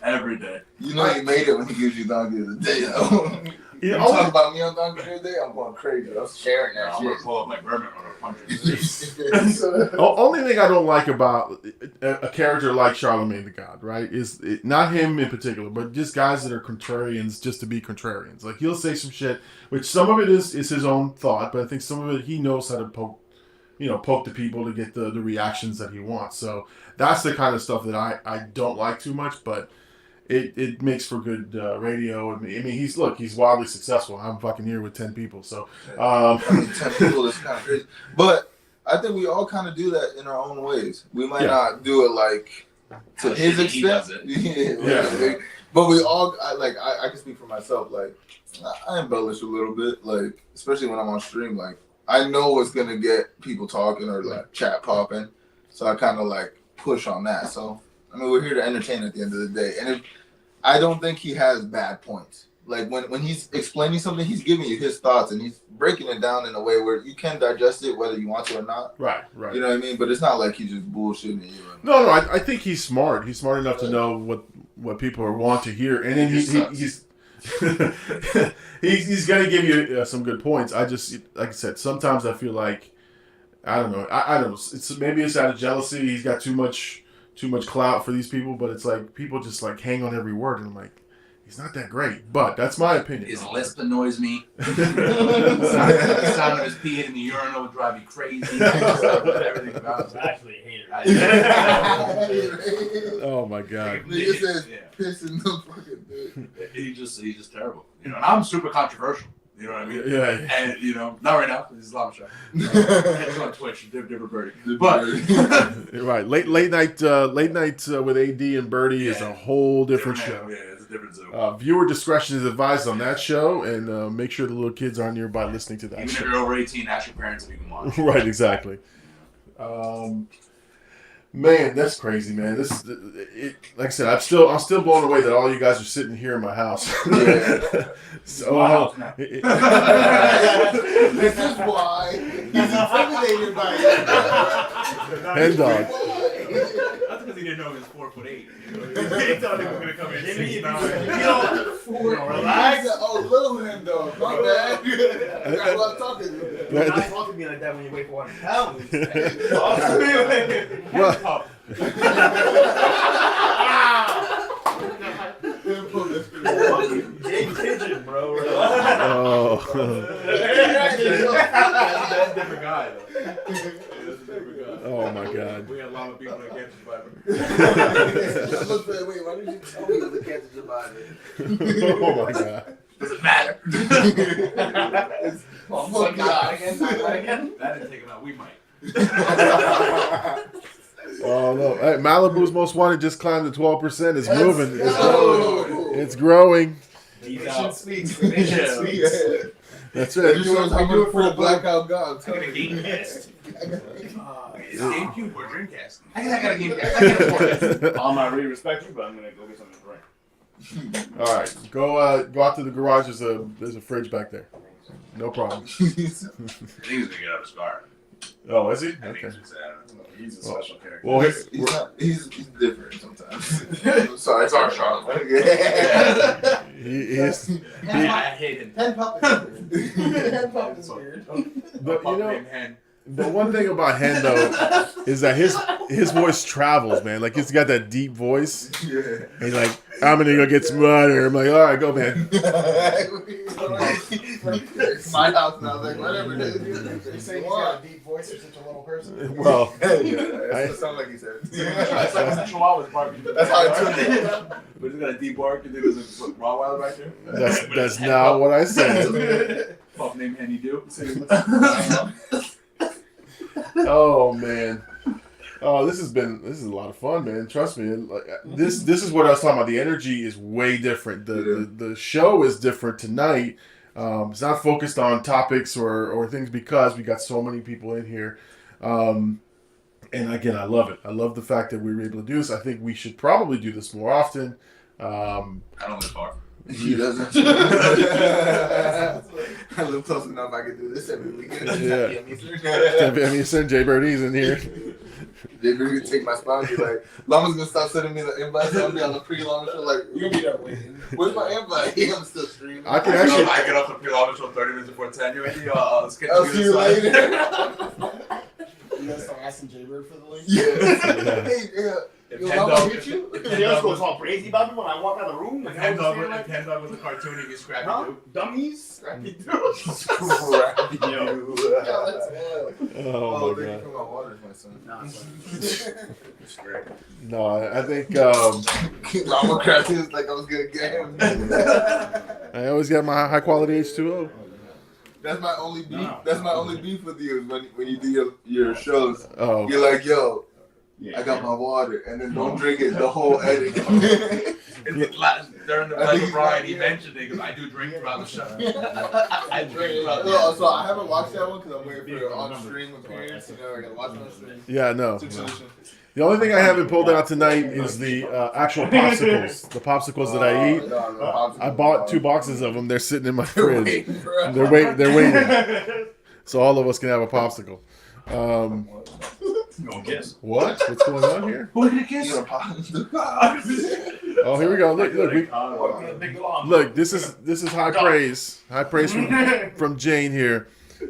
S7: Every day.
S6: You know you made it when he gives you donkey of the day, though.
S1: You
S6: You
S1: know,
S6: talking about me on donkey of the day? I'm going crazy. I'm sharing that
S7: I'm
S6: shit.
S7: gonna pull up my Berman on a punch him.
S1: only thing I don't like about a character like Charlemagne the God, right, is not him in particular, but just guys that are contrarians just to be contrarians. Like, he'll say some shit, which some of it is his own thought, but I think some of it he knows how to poke the people to get the reactions that he wants. So that's the kind of stuff that I don't like too much, but it makes for good radio. I mean, he's wildly successful. I'm fucking here with 10 people, so
S6: 10 people is kind of crazy. But I think we all kind of do that in our own ways. We might not do it like to his
S7: He does
S6: extent.
S7: it.
S6: But we all, I can speak for myself. Like, I embellish a little bit, like, especially when I'm on stream. Like, I know what's going to get people talking or, like, chat popping. So I kind of, like, push on that. So, I mean, we're here to entertain at the end of the day. And I don't think he has bad points. Like, when he's explaining something, he's giving you his thoughts, and he's breaking it down in a way where you can digest it whether you want to or not.
S1: right.
S6: You know what I mean? But it's not like he's just bullshitting you.
S1: No, I think he's smart. He's smart enough to know what people want to hear, and then he's he's gonna give you some good points. I just, like I said, sometimes I feel like I don't know. I don't know. Maybe it's out of jealousy. He's got too much clout for these people, but it's like people just like hang on every word, and I'm like, he's not that great. But that's my opinion.
S7: His lisp annoys me. The sound of his pee in the urinal would drive me crazy. Everything about
S8: I actually hate it.
S1: Oh my god.
S6: Nigga says piss in the fucking dick.
S7: He's just terrible. And I'm super controversial. You know what I mean?
S1: Yeah.
S7: And not right now. This is Llama Show. It's on Twitch. J-BIRDY. But
S1: Right. Late night with AD and Birdie is a whole different show.
S7: Yeah, it's a different Zoom.
S1: Viewer discretion is advised on that show, and make sure the little kids aren't nearby listening to that
S7: Even if
S1: show.
S7: you're over 18, ask your parents if you can watch.
S1: Right, exactly. Man, that's crazy, man. Like I said, I'm still blown away that all you guys are sitting here in my house. So,
S7: My house now.
S6: This is why he's intimidated by you.
S1: Hen dog.
S7: That's because he didn't know he was 4'8". You know? He thought he was gonna come in 6'9".
S8: Relax.
S6: Oh, little hen dog. My bad. I got a lot of talking to you.
S8: You're not talking to me like that when you weigh 400 pounds.
S1: Well,
S8: Jay Pigeon, bro.
S1: oh.
S7: That's a different guy, though. That's a different guy.
S1: Oh my God.
S7: We had llama people that cancer survivor.
S6: Wait, why did you tell me you was a cancer survivor?
S1: Oh my God.
S7: Doesn't matter.
S6: Oh my God.
S7: That didn't take him out. We might.
S1: Oh no! Hey, Malibu's Most Wanted just climbed to 12%. It's moving. It's growing. It's growing.
S5: Nation speaks. Nation speaks.
S1: That's
S6: That
S1: it.
S6: just shows how much for the blackout god.
S7: I got a Gamecast. Is it GameCube or Dreamcast? I got a Gamecast. I can't afford it.
S8: I really respect you, but I'm gonna go get something to drink.
S1: All right, go out to the garage. There's a fridge back there. No problem.
S7: I think he's gonna get out of Scar.
S1: Oh, is he?
S7: I think
S1: Okay.
S7: he's just, I don't know.
S5: He's a special character.
S1: Well,
S6: He's different sometimes. Sorry,
S7: It's our Charlotte.
S6: Yeah.
S1: he's.
S7: I hate him.
S5: Hen puppet. Hen puppet is weird.
S1: But you know,
S7: Named Hen.
S1: the one thing about Hen though is that his voice travels, man. Like he's got that deep voice.
S6: Yeah.
S1: And he's like, I'm gonna go get some water. I'm like, all right, go, man.
S6: It's my house now. Like, whatever it is.
S5: You're saying he's got a deep voice for such a little person?
S1: Well,
S6: That's what it sounds like he said.
S7: It's like when Chihuahua's barking.
S6: That's how it took it.
S7: But he's got a deep bark. You think there's a Rottweiler back there?
S1: that's not what I said.
S7: Pup named Henny Do.
S1: Oh man. Oh, this is a lot of fun, man. Trust me. Like this is what I was talking about. The energy is way different. The show is different tonight. It's not focused on topics or things because we got so many people in here. And again, I love it. I love the fact that we were able to do this. I think we should probably do this more often.
S7: I don't live far.
S6: He doesn't. I live close enough. I can do this every weekend.
S1: Yeah. I mean, send J-BIRDY's in here.
S6: J-BIRDY take my spot and be like, Llama's gonna stop sending me the invites. I'll be on the pre-Llama show like,
S5: You're gonna be there waiting.
S6: where's my invite? I'm still streaming.
S1: I can actually.
S7: I get off the pre-Llama show 30 minutes before 10. You ready? Let's get
S6: I'll
S7: to
S6: see you later.
S5: You guys start asking J-Bird for the link?
S6: Yeah. Hey, yeah.
S7: If
S6: Yo,
S7: Hen
S6: Llama
S7: Dog-
S6: hit you?
S7: if
S8: The
S7: Hen
S8: girls
S7: Dog
S8: goes
S7: was-
S8: all crazy about me when I walk out of the room.
S7: if
S8: Like,
S7: Hen
S8: I
S7: Dog
S8: was
S7: was- if Hen Dog was a cartoon, he'd be Scrappy
S8: huh?
S7: Doo.
S8: Dummies? Scrappy Doo.
S6: Scrappy
S8: Yo.
S6: Doo.
S5: Yeah, that's wild.
S1: Oh my
S6: thank you
S1: god.
S6: for my waters, my son.
S8: Nah, it's fine.
S1: No, I think
S6: Llama crafty was like I was gonna get him.
S1: I always got my high quality H2O.
S6: That's my only beef.
S8: No.
S6: That's my only beef with you is when you do your shows.
S1: Oh,
S6: You're like, yo,
S8: Yeah.
S6: I got my water, and then don't drink it the whole edit.
S7: During the
S6: I think
S7: Black
S6: he's
S7: Brian,
S6: right,
S7: he
S6: yeah.
S7: mentioned it because I do drink throughout the show. I drink throughout the
S6: So I haven't watched that one because I'm waiting for an on-stream appearance. You know, I gotta watch it on stream.
S1: yeah, no.
S6: It's
S1: no.
S6: exciting.
S1: The only thing I haven't pulled out tonight is the actual popsicles. The popsicles that I eat. I bought 2 boxes of them. They're sitting in my fridge. They're waiting. So all of us can have a popsicle.
S7: You gonna kiss?
S1: What? What's going on here?
S7: Who did you kiss?
S6: You gonna
S1: Oh, here we go. Look,
S8: Big Llama.
S1: look. This is high praise. High praise from Jane here.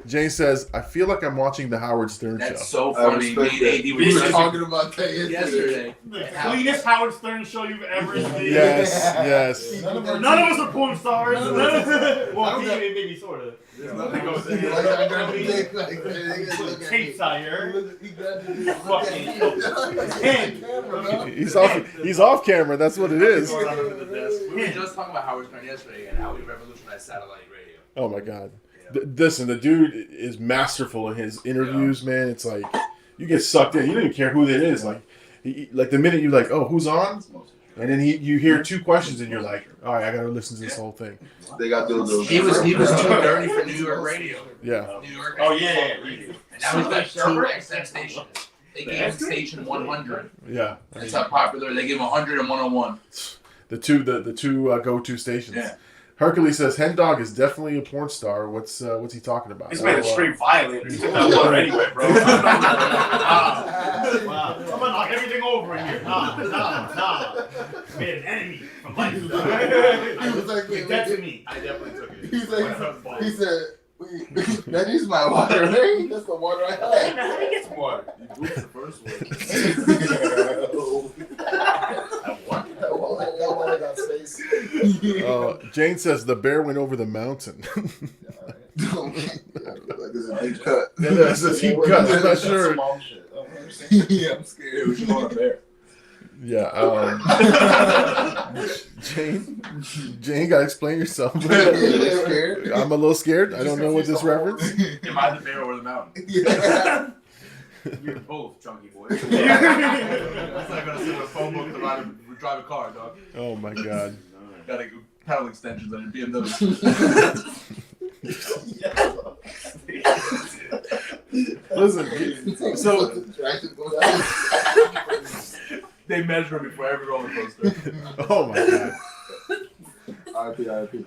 S1: Jane says, "I feel like I'm watching the Howard Stern
S7: That's
S1: show."
S7: so funny. Me and AD
S6: We
S7: were
S6: were
S7: discussing
S6: talking about that
S7: yesterday.
S8: The cleanest Howard Stern show you've ever seen.
S1: Yes.
S5: None of
S8: None of us are porn stars. Well, maybe sort of.
S6: There's nothing
S7: goes
S6: in
S7: in.
S8: Put tapes out here.
S1: He's off camera. That's what it is.
S7: Going on under the desk. We were just talking about Howard Stern yesterday and how he revolutionized satellite radio.
S1: Oh my god. Listen, the dude is masterful in his interviews, man. It's like you get sucked in. You don't even care who it is. Like the minute you're like, oh, who's on? And then you hear 2 questions and you're like, all right, I gotta listen to this whole thing.
S6: They got those.
S7: He was too dirty for New York radio.
S1: Yeah.
S7: New York.
S8: Oh, yeah.
S7: And now he's got 2 XM stations. They gave him station 100.
S1: Yeah.
S7: That's how popular. They give him 100 and 101.
S1: The two go-to stations.
S7: Yeah.
S1: Hercules says Hen Dog is definitely a porn star. What's he talking about?
S8: He's made a straight violator. He took that water anyway, bro. Wow. I'm gonna knock everything over in here. Nah. Made an enemy from life. Give that to me.
S7: I definitely took it.
S6: He said, that is my water, right? That's the water I have.
S8: How do you get some water?
S7: You moved the first one.
S5: That one got space.
S1: Jane says the bear went over the mountain.
S6: Like there's a deep cut.
S1: Yeah, that's a deep cut. I'm not sure.
S6: Yeah, I'm scared.
S5: We should go on a bear.
S1: Yeah. Jane, gotta explain yourself. I'm a little scared. I don't know what this reference.
S7: Am I the bear or the mountain?
S6: Yeah.
S7: You're both, chunky boy. That's not gonna sit with a phone book to drive a car, dog.
S1: Oh my god.
S7: Gotta go pedal extensions on your BMW.
S1: Listen, so
S7: They measure me before every roller coaster.
S1: oh my god.
S6: RIP.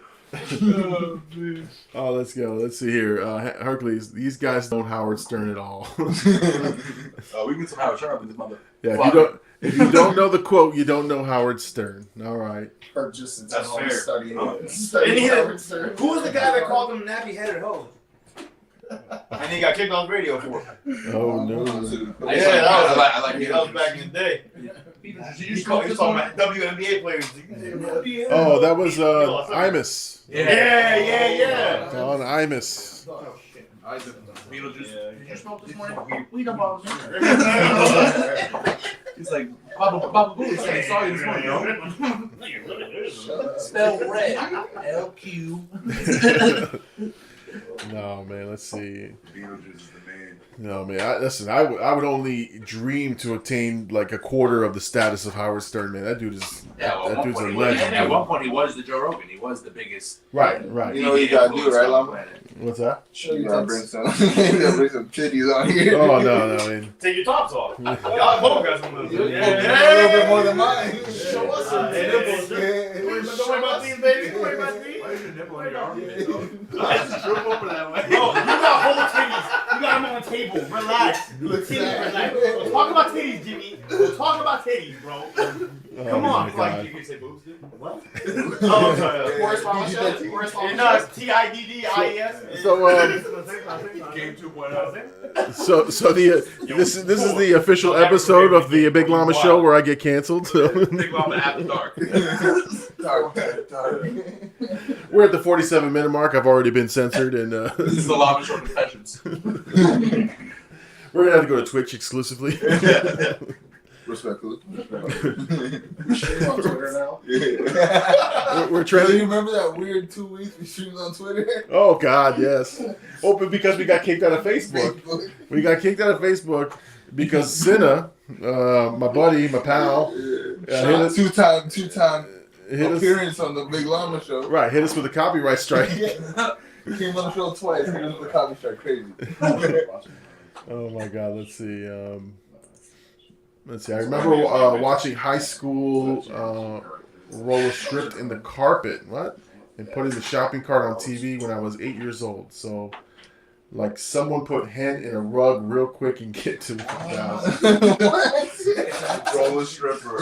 S1: Oh, let's go. Let's see here. Hercules, these guys don't Howard Stern at all.
S7: We get some Howard Sharp with this mother.
S1: Yeah, if you don't know the quote, you don't know Howard Stern. All right.
S5: Or just
S8: That's fair.
S5: studying
S8: Howard
S5: Stern.
S8: Who was the guy that called him nappy-headed hoe? And he got kicked off the radio for it.
S1: Oh no.
S7: I like
S8: that was back in the day. He was talking about WNBA players.
S1: Oh, that was Imus.
S8: Yeah.
S1: Don Imus.
S7: Beetlejuice. Did you smoke this morning? We don't bother. He's like, Baba Boo, I saw you this morning, no? Spell red. LQ.
S1: No, man. Let's see.
S6: Beetlejuice is the man.
S1: No, man. I would only dream to attain like a quarter of the status of Howard Stern, man. That dude is that dude's a legend.
S7: At one point, he was the Joe Rogan. He was the biggest.
S1: Right.
S6: You know what you gotta do, right, Llama?
S1: What's that?
S5: Show
S6: You
S5: you
S6: gotta bring some titties on here.
S1: Oh no, I mean,
S8: Take your tops off. Y'all both got some of those.
S6: A little bit more than mine.
S5: Show us
S8: Don't worry about these, baby. Don't worry about these.
S7: Why is your nipple on your arm?
S8: Trip over that way. Bro, you got whole titties. You got them on the table. Relax. Relax. We'll talk about titties, Jimmy. We'll talk about titties, bro. Come on.
S1: my God.
S8: You can say boobs, dude? What? Oh, sorry. No, it's TIDDIES.
S1: So
S7: Game 2.0.
S1: so this is the official episode of the Big Llama Show where I get canceled. So.
S7: Big Llama After Dark.
S6: Dark.
S1: We're at the 47-minute mark. I've already been censored, and
S7: This is the Llama Show Confessions.
S1: we're gonna have to go to Twitch exclusively.
S6: Respectfully.
S5: stream on Twitter now.
S1: We're
S6: Do
S1: trailing.
S6: you remember that weird 2 weeks we streamed on Twitter?
S1: Oh God, yes. Oh, but because we got kicked out of Facebook. We got kicked out of Facebook because Cinna, my buddy, my pal, hit us.
S6: Two-time
S1: Hit us,
S6: appearance on the Big Llama Show.
S1: right, hit us with a copyright strike.
S6: Came on the show twice. Hit us with a copy strike. Crazy.
S1: Oh my God, let's see. I remember watching high school roller stripped in the carpet. What? And putting the shopping cart on TV when I was 8 years old. So, like, someone put hen in a rug real quick and get to the house.
S6: Roller stripper.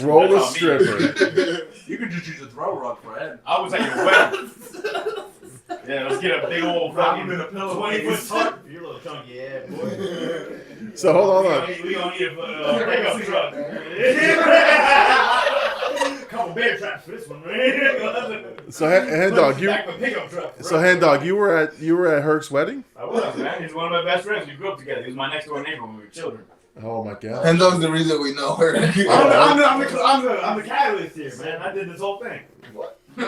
S1: Roller stripper.
S7: You could just use a throw rug for head.
S8: I was at your wedding. Yeah, let's get a big old fucking 20-foot truck. You're a little chunky, yeah, boy.
S1: So hold on.
S8: We gonna need a pickup truck. Couple bear traps for this one, right?
S1: So Hen Dog,
S8: Back with pickup truck.
S1: So Hen Dog, you were at Herc's wedding?
S8: I was, man. He's one of my best friends. We grew up together. He was my next door neighbor when we were children.
S1: Oh my God.
S6: And that's the reason we know her.
S8: I'm the catalyst here, man. I did this whole thing.
S5: What?
S8: I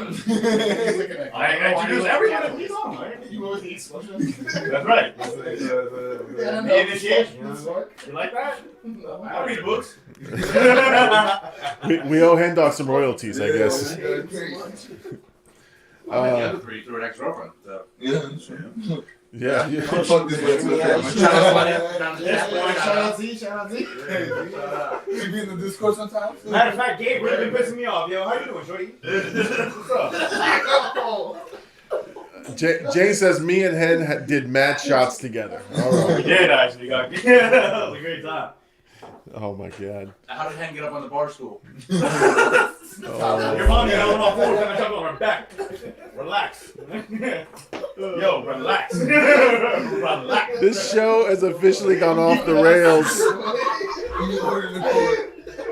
S8: introduced everyone that he's on, right?
S5: You always eat special.
S8: That's right. The initiation. You like that?
S5: No.
S8: I read books.
S1: We owe Hen Dog some royalties, I guess.
S7: The other three threw an ex-girlfriend. So.
S1: Yeah.
S6: Fuck this way to the family.
S5: Shout out Z.
S6: You be in the Discord sometimes?
S8: Matter of fact, Gabe really been pissing me off. Yo, how you doing, shorty? What's up?
S1: Jay says me and Hen did mad shots together. All
S8: We
S1: right.
S8: did actually. It was a great time.
S1: Oh my god.
S7: How did Hen get up on the bar stool?
S8: Your mom got on all fours and I jumped on her back. Relax. Yo, relax. Relax.
S1: This show has officially gone off the rails.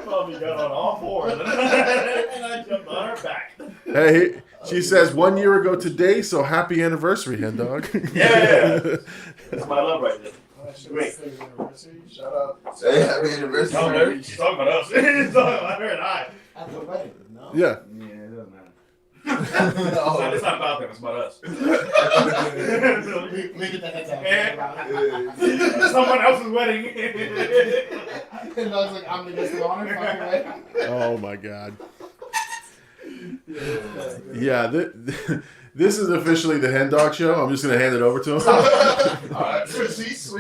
S8: Mommy got on all fours and I jumped on her back.
S1: Hey, she says 1 year ago today, so happy anniversary, Hen Dog.
S8: Yeah. That's my love right there. Great.
S5: Shout out.
S6: Say happy anniversary.
S8: Tell her. She's talking about us. She's talking about her and I.
S5: At the wedding, no?
S1: Yeah.
S8: Yeah, it doesn't matter. It's not about them, it's about us.
S5: Make it the heads up.
S8: Someone else's wedding.
S5: And I was like, I'm the guest of honor. Fucking way.
S1: Oh my god. Yeah, this is officially the Hen Dog Show. I'm just going to hand it over to him.
S5: Alright, switch seats.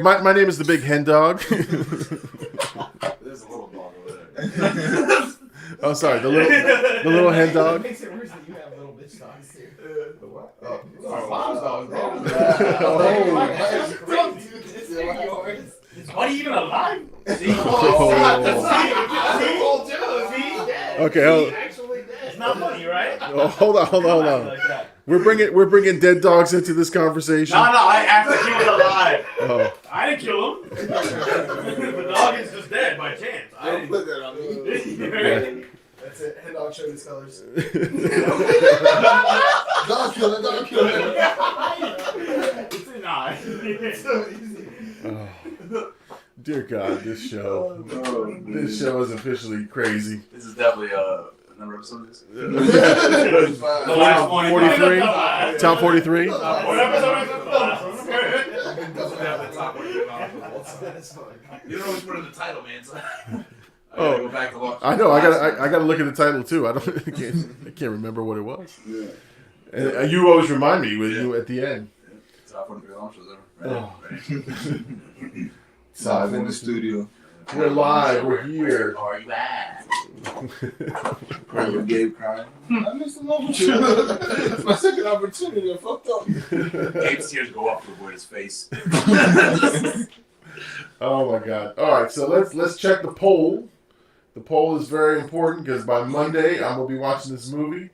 S1: My name is the Big Hen Dog.
S7: There's a little dog over there.
S1: Oh, sorry, the little Hen Dog.
S5: It makes it worse that you have little bitch dogs too.
S6: The what? Oh,
S5: Mom's dog, bro. Don't do this. They're yours.
S8: Is Buddy even alive? See?
S1: Okay,
S5: Actually dead.
S8: It's not funny, right?
S1: oh, hold on. We're bringing dead dogs into this conversation.
S8: No, I actually killed him alive.
S1: Oh.
S8: I didn't kill him. The dog is just dead by chance. I
S6: don't
S8: didn't.
S6: put that on me.
S5: That's it. Head dog showed his colors.
S6: Dog killer.
S8: It's an eye.
S5: It's so easy.
S1: Oh. Dear God, this show is officially crazy.
S7: This is definitely number of episodes.
S8: The last one.
S1: 43? Town 43?
S8: What episode is
S7: You don't always put in the title, man. So I
S1: Oh.
S7: gotta go back to watch.
S1: I know. I gotta look at the title too. I can't remember what it was.
S6: Yeah.
S1: And you always remind me with you at the end.
S7: Top 43 launches ever.
S1: Oh.
S6: Live in the studio.
S1: We're live. We're here.
S7: Are you at?
S6: Crying with Gabe crying. I missed an opportunity. It's my second opportunity. I fucked up.
S7: Gabe's tears go up to avoid his face.
S1: Oh my God! All right, so let's check the poll. The poll is very important because by Monday I'm gonna be watching this movie,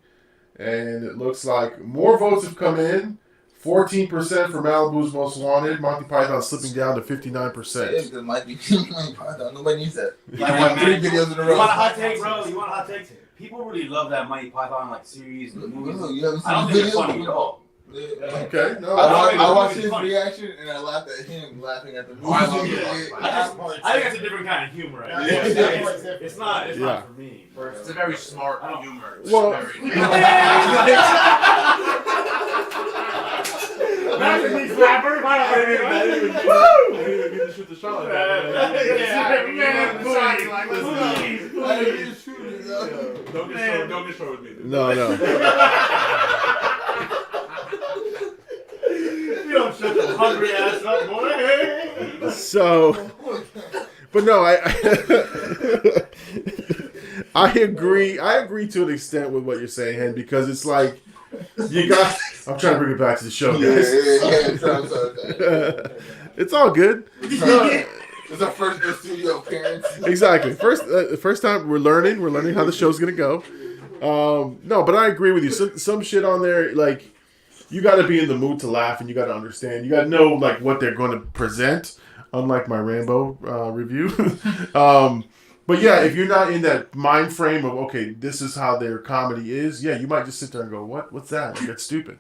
S1: and it looks like more votes have come in. 14% for Malibu's Most Wanted. Monty Python slipping down to 59%.
S6: It might be Python. Nobody needs that.
S8: You know what,
S6: Three
S8: man?
S6: videos in a
S8: You
S6: row.
S8: want a hot take, bro? You want a hot take? People really love that Monty Python like series and movies.
S6: You haven't seen
S8: I don't
S6: the
S8: think it's
S6: video?
S8: funny at all.
S1: Okay, no.
S6: I watched his
S8: funny.
S6: reaction and I laughed at him laughing at the movie.
S7: Oh, I love it.
S8: I think it's a different kind of humor. Right?
S5: Yeah.
S8: It's not
S1: Yeah.
S8: for me.
S7: It's a very smart humor. It's
S1: Well-
S7: very...
S8: Back to these rappers. I
S1: Get the shit to Charlotte.
S7: Don't get short with me.
S1: No.
S8: You don't shut your hungry ass up, boy.
S1: So, but no, I agree. I agree to an extent with what you're saying, Hen, because it's like you got. I'm trying to bring it back to the show, guys. It's all good.
S6: It's our first studio appearance.
S1: Exactly. First time we're learning how the show's gonna go. No, but I agree with you. Some shit on there, like you got to be in the mood to laugh, and you got to understand. You got to know like what they're going to present. Unlike my Rambo review. But yeah, if you're not in that mind frame of okay, this is how their comedy is, yeah, you might just sit there and go, what's that? Like, that's stupid.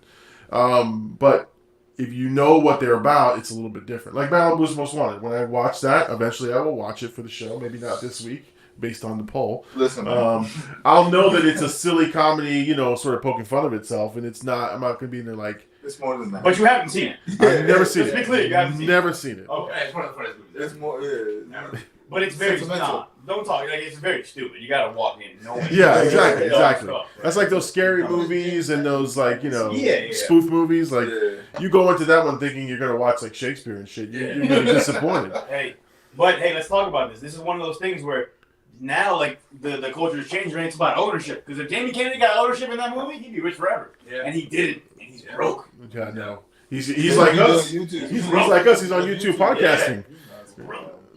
S1: But if you know what they're about, it's a little bit different. Like Malibu's Most Wanted. When I watch that, eventually I will watch it for the show. Maybe not this week, based on the poll.
S6: Listen,
S1: I'll know that it's a silly comedy, sort of poking fun of itself, and it's not. I'm not gonna be in there like.
S6: it's more than that.
S8: But you haven't seen it.
S1: I've never seen
S8: Let's
S1: it.
S8: be clear, you haven't seen it.
S1: Never seen it.
S8: Okay.
S7: It's one of the funniest movies.
S6: It's more. Yeah.
S8: But it's very
S6: Sentimental.
S8: don't talk like it's very stupid. You gotta walk in knowing.
S1: Yeah, exactly.
S8: Stuff, right?
S1: That's like those scary movies and those like
S8: Yeah.
S1: spoof movies. Like
S6: Yeah.
S1: you go into that one thinking you're gonna watch like Shakespeare and shit. You're gonna be disappointed.
S8: Hey, let's talk about this. This is one of those things where now like the culture is changing. And it's about ownership. Because if Jamie Kennedy got ownership in that movie, he'd be rich forever.
S7: Yeah.
S8: And he didn't, and he's broke.
S1: Yeah, no. He's like us. He's like us. He's on YouTube podcasting.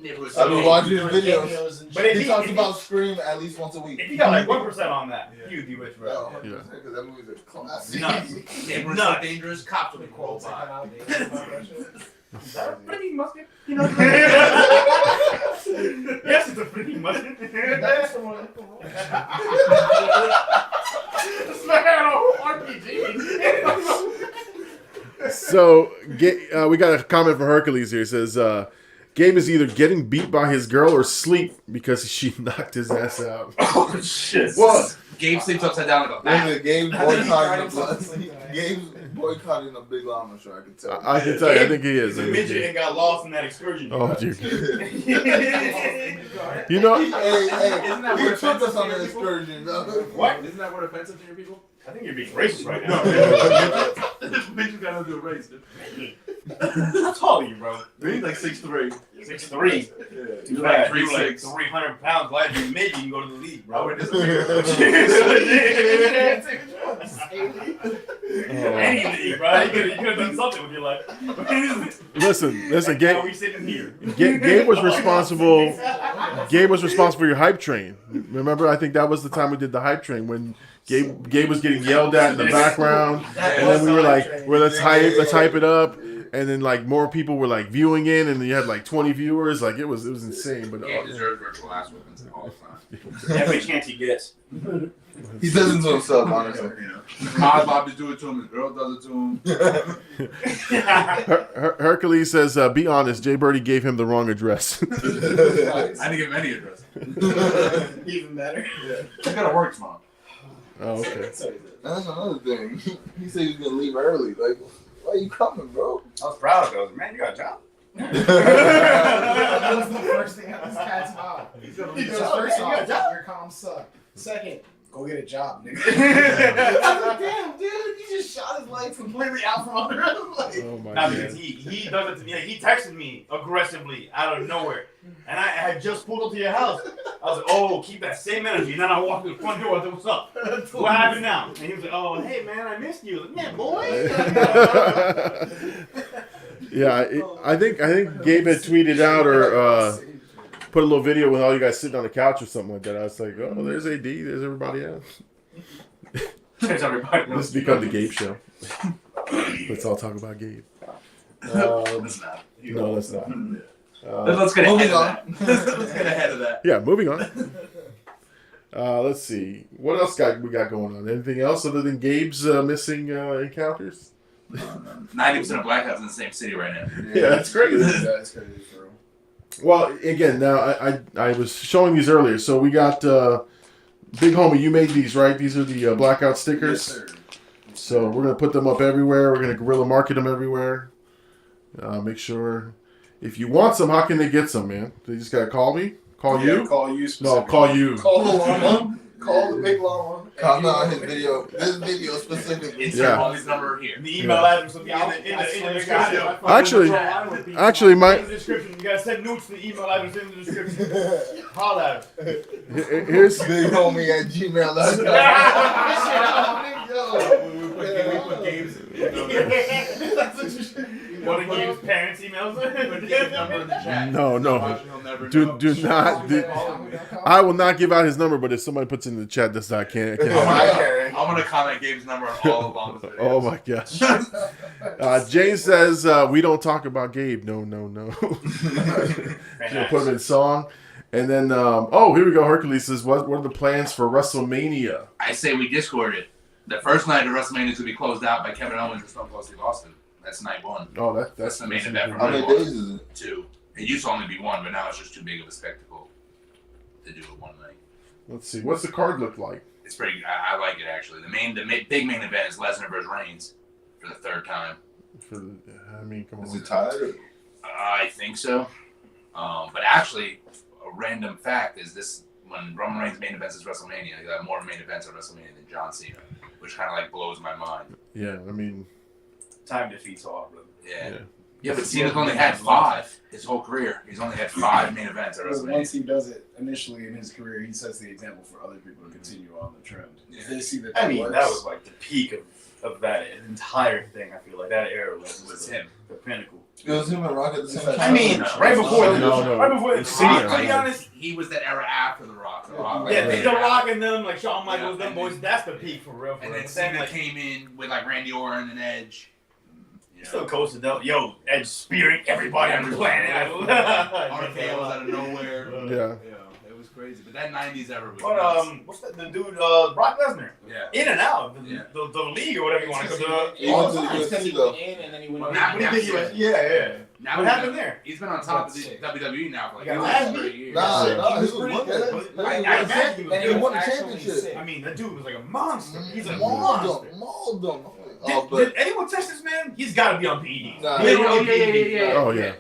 S6: I've been watching his videos.
S8: But if
S6: He
S8: he,
S6: talks
S8: if
S6: about Scream at least once a week.
S8: he got like 1% on that, he'd be rich forever.
S6: Yeah, 100%, because that movie's a classic.
S8: Nuts.
S7: Neighbors
S8: Nuts.
S7: so dangerous, cops will be called by.
S8: Is that a freaking musket? You know? Yes, it's a freaking musket. That's the one. It's like an RPG.
S1: So we got a comment from Hercules here. It says Gabe is either getting beat by his girl or sleep because she knocked his ass out.
S8: Oh shit.
S6: Well,
S7: Gabe sleeps upside down like a bat.
S6: Gabe's boycotting a Big Llama show, I can tell.
S1: I can tell you, I think he is.
S8: He's a midget and got lost in that excursion.
S1: Oh, dear.
S8: You
S1: You know,
S6: Hey,
S7: Isn't that
S6: he
S7: what
S6: took us
S7: offensive
S6: on
S7: to
S6: an
S7: your people?
S6: excursion, though.
S8: What?
S7: Isn't that what offensive to your people?
S8: I think you're being racist right now.
S7: Bitches gotta do a race, dude.
S8: How tall are you, bro?
S7: He's like 6'3".
S8: 6'3".
S7: You're like
S8: 3'6".
S7: 3'6".
S8: 300 pounds. Glad you're mid. You can go to the league,
S7: I
S8: bro.
S7: would disagree.
S8: Any league, bro. You could have done something with your life.
S1: listen,
S8: Now
S1: Gabe.
S8: we sitting here.
S1: Gabe was responsible. Gabe was responsible for your hype train. Remember, I think that was the time we did the hype train when Gabe was getting yelled at in the background, and then we were like, "Well, let's hype it up." And then like more people were like viewing in, and you had like 20 viewers. Like it was insane. But
S7: Gabe deserves virtual ass weapons all the time.
S8: Every chance he gets.
S6: He does it to himself, honestly.
S7: My Bobby do it to him. His girl does it to him.
S1: Hercules says, "Be honest, J-BIRDY gave him the wrong address."
S7: I didn't give him any address.
S5: Even better.
S7: He's gotta work tomorrow.
S1: Oh, okay.
S6: That's another thing. He said he was gonna leave early. Like, why are you coming, bro?
S8: I was proud of those. Man, you got a job.
S5: That was the first thing out of this cat's mouth. He goes, first off, your comms suck. Second, go get a job, nigga. I was like, damn, dude, you just shot his legs completely out from under him. Like,
S1: Oh my
S8: Not
S1: god.
S8: because he does it to me. Like, he texted me aggressively out of nowhere, and I had just pulled up to your house. I was like, "Oh, keep that same energy." And then I walked to the front door. I said, "What's up? What happened now?" And he was like, "Oh, hey man, I missed you." I was like, "Yeah, boy."
S1: Yeah, I think Gabe had tweeted out or put a little video with all you guys sitting on the couch or something like that. I was like, "Oh, there's AD, there's everybody else."
S8: There's everybody.
S1: This has become the Gabe show. Let's all talk about Gabe.
S7: It's not.
S1: No, that's not.
S7: Let's get ahead
S6: Moving
S7: of that. Let's get ahead of that.
S1: Yeah, moving on. Let's see. What else we got going on? Anything else other than Gabe's missing encounters?
S7: 90% of black guys in the same city right now.
S1: Yeah, that's crazy.
S5: That's crazy for him.
S1: Well, again, now I was showing these earlier. So we got Big Homie. You made these, right? These are the blackout stickers.
S5: Yes, sir.
S1: So we're gonna put them up everywhere. We're gonna guerrilla market them everywhere. Make sure if you want some, how can they get some, man? They just gotta call me. Call you.
S5: Call you
S1: No,
S5: specifically.
S1: call you.
S5: Call the llama. Call the Big Llama.
S6: Comment on his video. This video specifically.
S7: Insert
S1: Yeah.
S7: all these number here.
S8: The email address will be in the description.
S1: Actually,
S8: In the description, you gotta send notes to the email address in the description. Holla at us.
S1: Here's
S6: Big homie at gmail.com.
S7: We put Gabe's
S8: One of Gabe's parents' emails.
S7: Gabe's number in the chat.
S1: no.
S7: He'll never
S1: Do
S7: know.
S1: not. I will not give out his number, but if somebody puts it in the chat, that's not. I can't.
S7: I'm gonna comment Gabe's number on all of Llama's videos.
S1: Oh my gosh. Jane says we don't talk about Gabe. No. She'll put him in song. And then, here we go. Hercules says, what are the plans for WrestleMania?
S7: I say we Discord it. The first night of WrestleMania is gonna be closed out by Kevin Owens and Stone Cold Steve Austin. That's night one.
S1: Oh,
S7: That's
S1: that's
S7: the main event for
S6: How many days is it?
S7: 2. It used to only be 1, but now it's just too big of a spectacle to do it one night.
S1: Let's see. What's the card look like?
S7: It's pretty. I like it actually. The big main event is Lesnar versus Reigns for the 3rd time.
S1: Come
S6: Is
S1: on.
S6: it tied? Or?
S7: I think so. But actually, random fact is this: when Roman Reigns main events is WrestleMania, he had more main events at WrestleMania than John Cena, which kind of like blows my mind.
S1: Yeah, I mean,
S8: Time defeats all, brother.
S7: Yeah, but Cena's only had 5 his whole career. He's only had 5 main events at WrestleMania.
S5: Once he does it initially in his career, he sets the example for other people to continue on the trend.
S7: Yeah.
S5: They see that.
S8: I mean,
S5: works.
S8: that was like the peak of that entire thing. I feel like that era was
S7: him.
S8: The pinnacle.
S6: It was him and Rock at the same time.
S8: I mean, right before
S1: No.
S8: right before
S1: It's
S8: to be
S1: Cena.
S8: honest,
S7: He was that era after The Rock. The Rock
S8: yeah,
S7: like,
S8: The Rock and them, like Shawn Michaels,
S7: Yeah,
S8: them boys, that's the peak for real.
S7: And then
S8: But
S7: Cena
S8: like,
S7: came in with like Randy Orton and Edge. You know.
S8: still coasted though. Yo, Edge spearing everybody on the planet.
S7: RKO was out of nowhere.
S1: yeah.
S7: It was crazy. But that 90s era was
S8: But
S7: nuts.
S8: what's that? The dude, Brock Lesnar,
S7: Yeah.
S8: in and out of
S7: Yeah.
S8: the league or whatever you want to call
S6: He went to the
S5: Because
S6: UFC
S5: he
S6: though.
S5: went in and then he went
S7: Well,
S5: back.
S7: now-
S8: Yeah.
S7: Now
S8: What
S7: he's
S8: happened
S7: been-
S8: there?
S7: He's been on top of the
S5: That's sick.
S7: WWE now for like
S8: He got
S7: the last
S8: last
S7: 3 years.
S6: Nah,
S5: He
S6: he
S5: was
S6: was
S5: pretty
S6: one
S5: good.
S6: that.
S8: I
S6: He
S8: imagine
S6: won
S8: he was
S6: and he
S5: good.
S6: won the
S5: Actually
S6: championship.
S5: sick.
S8: I mean, the dude was like a monster. He's a
S6: Mauled
S8: monster.
S6: him. Mauled him.
S8: Did,
S6: Oh, but
S8: did anyone test this man? He's got to be on PEDs.
S6: Nah.
S8: Literally PEDs.
S1: Oh, yeah.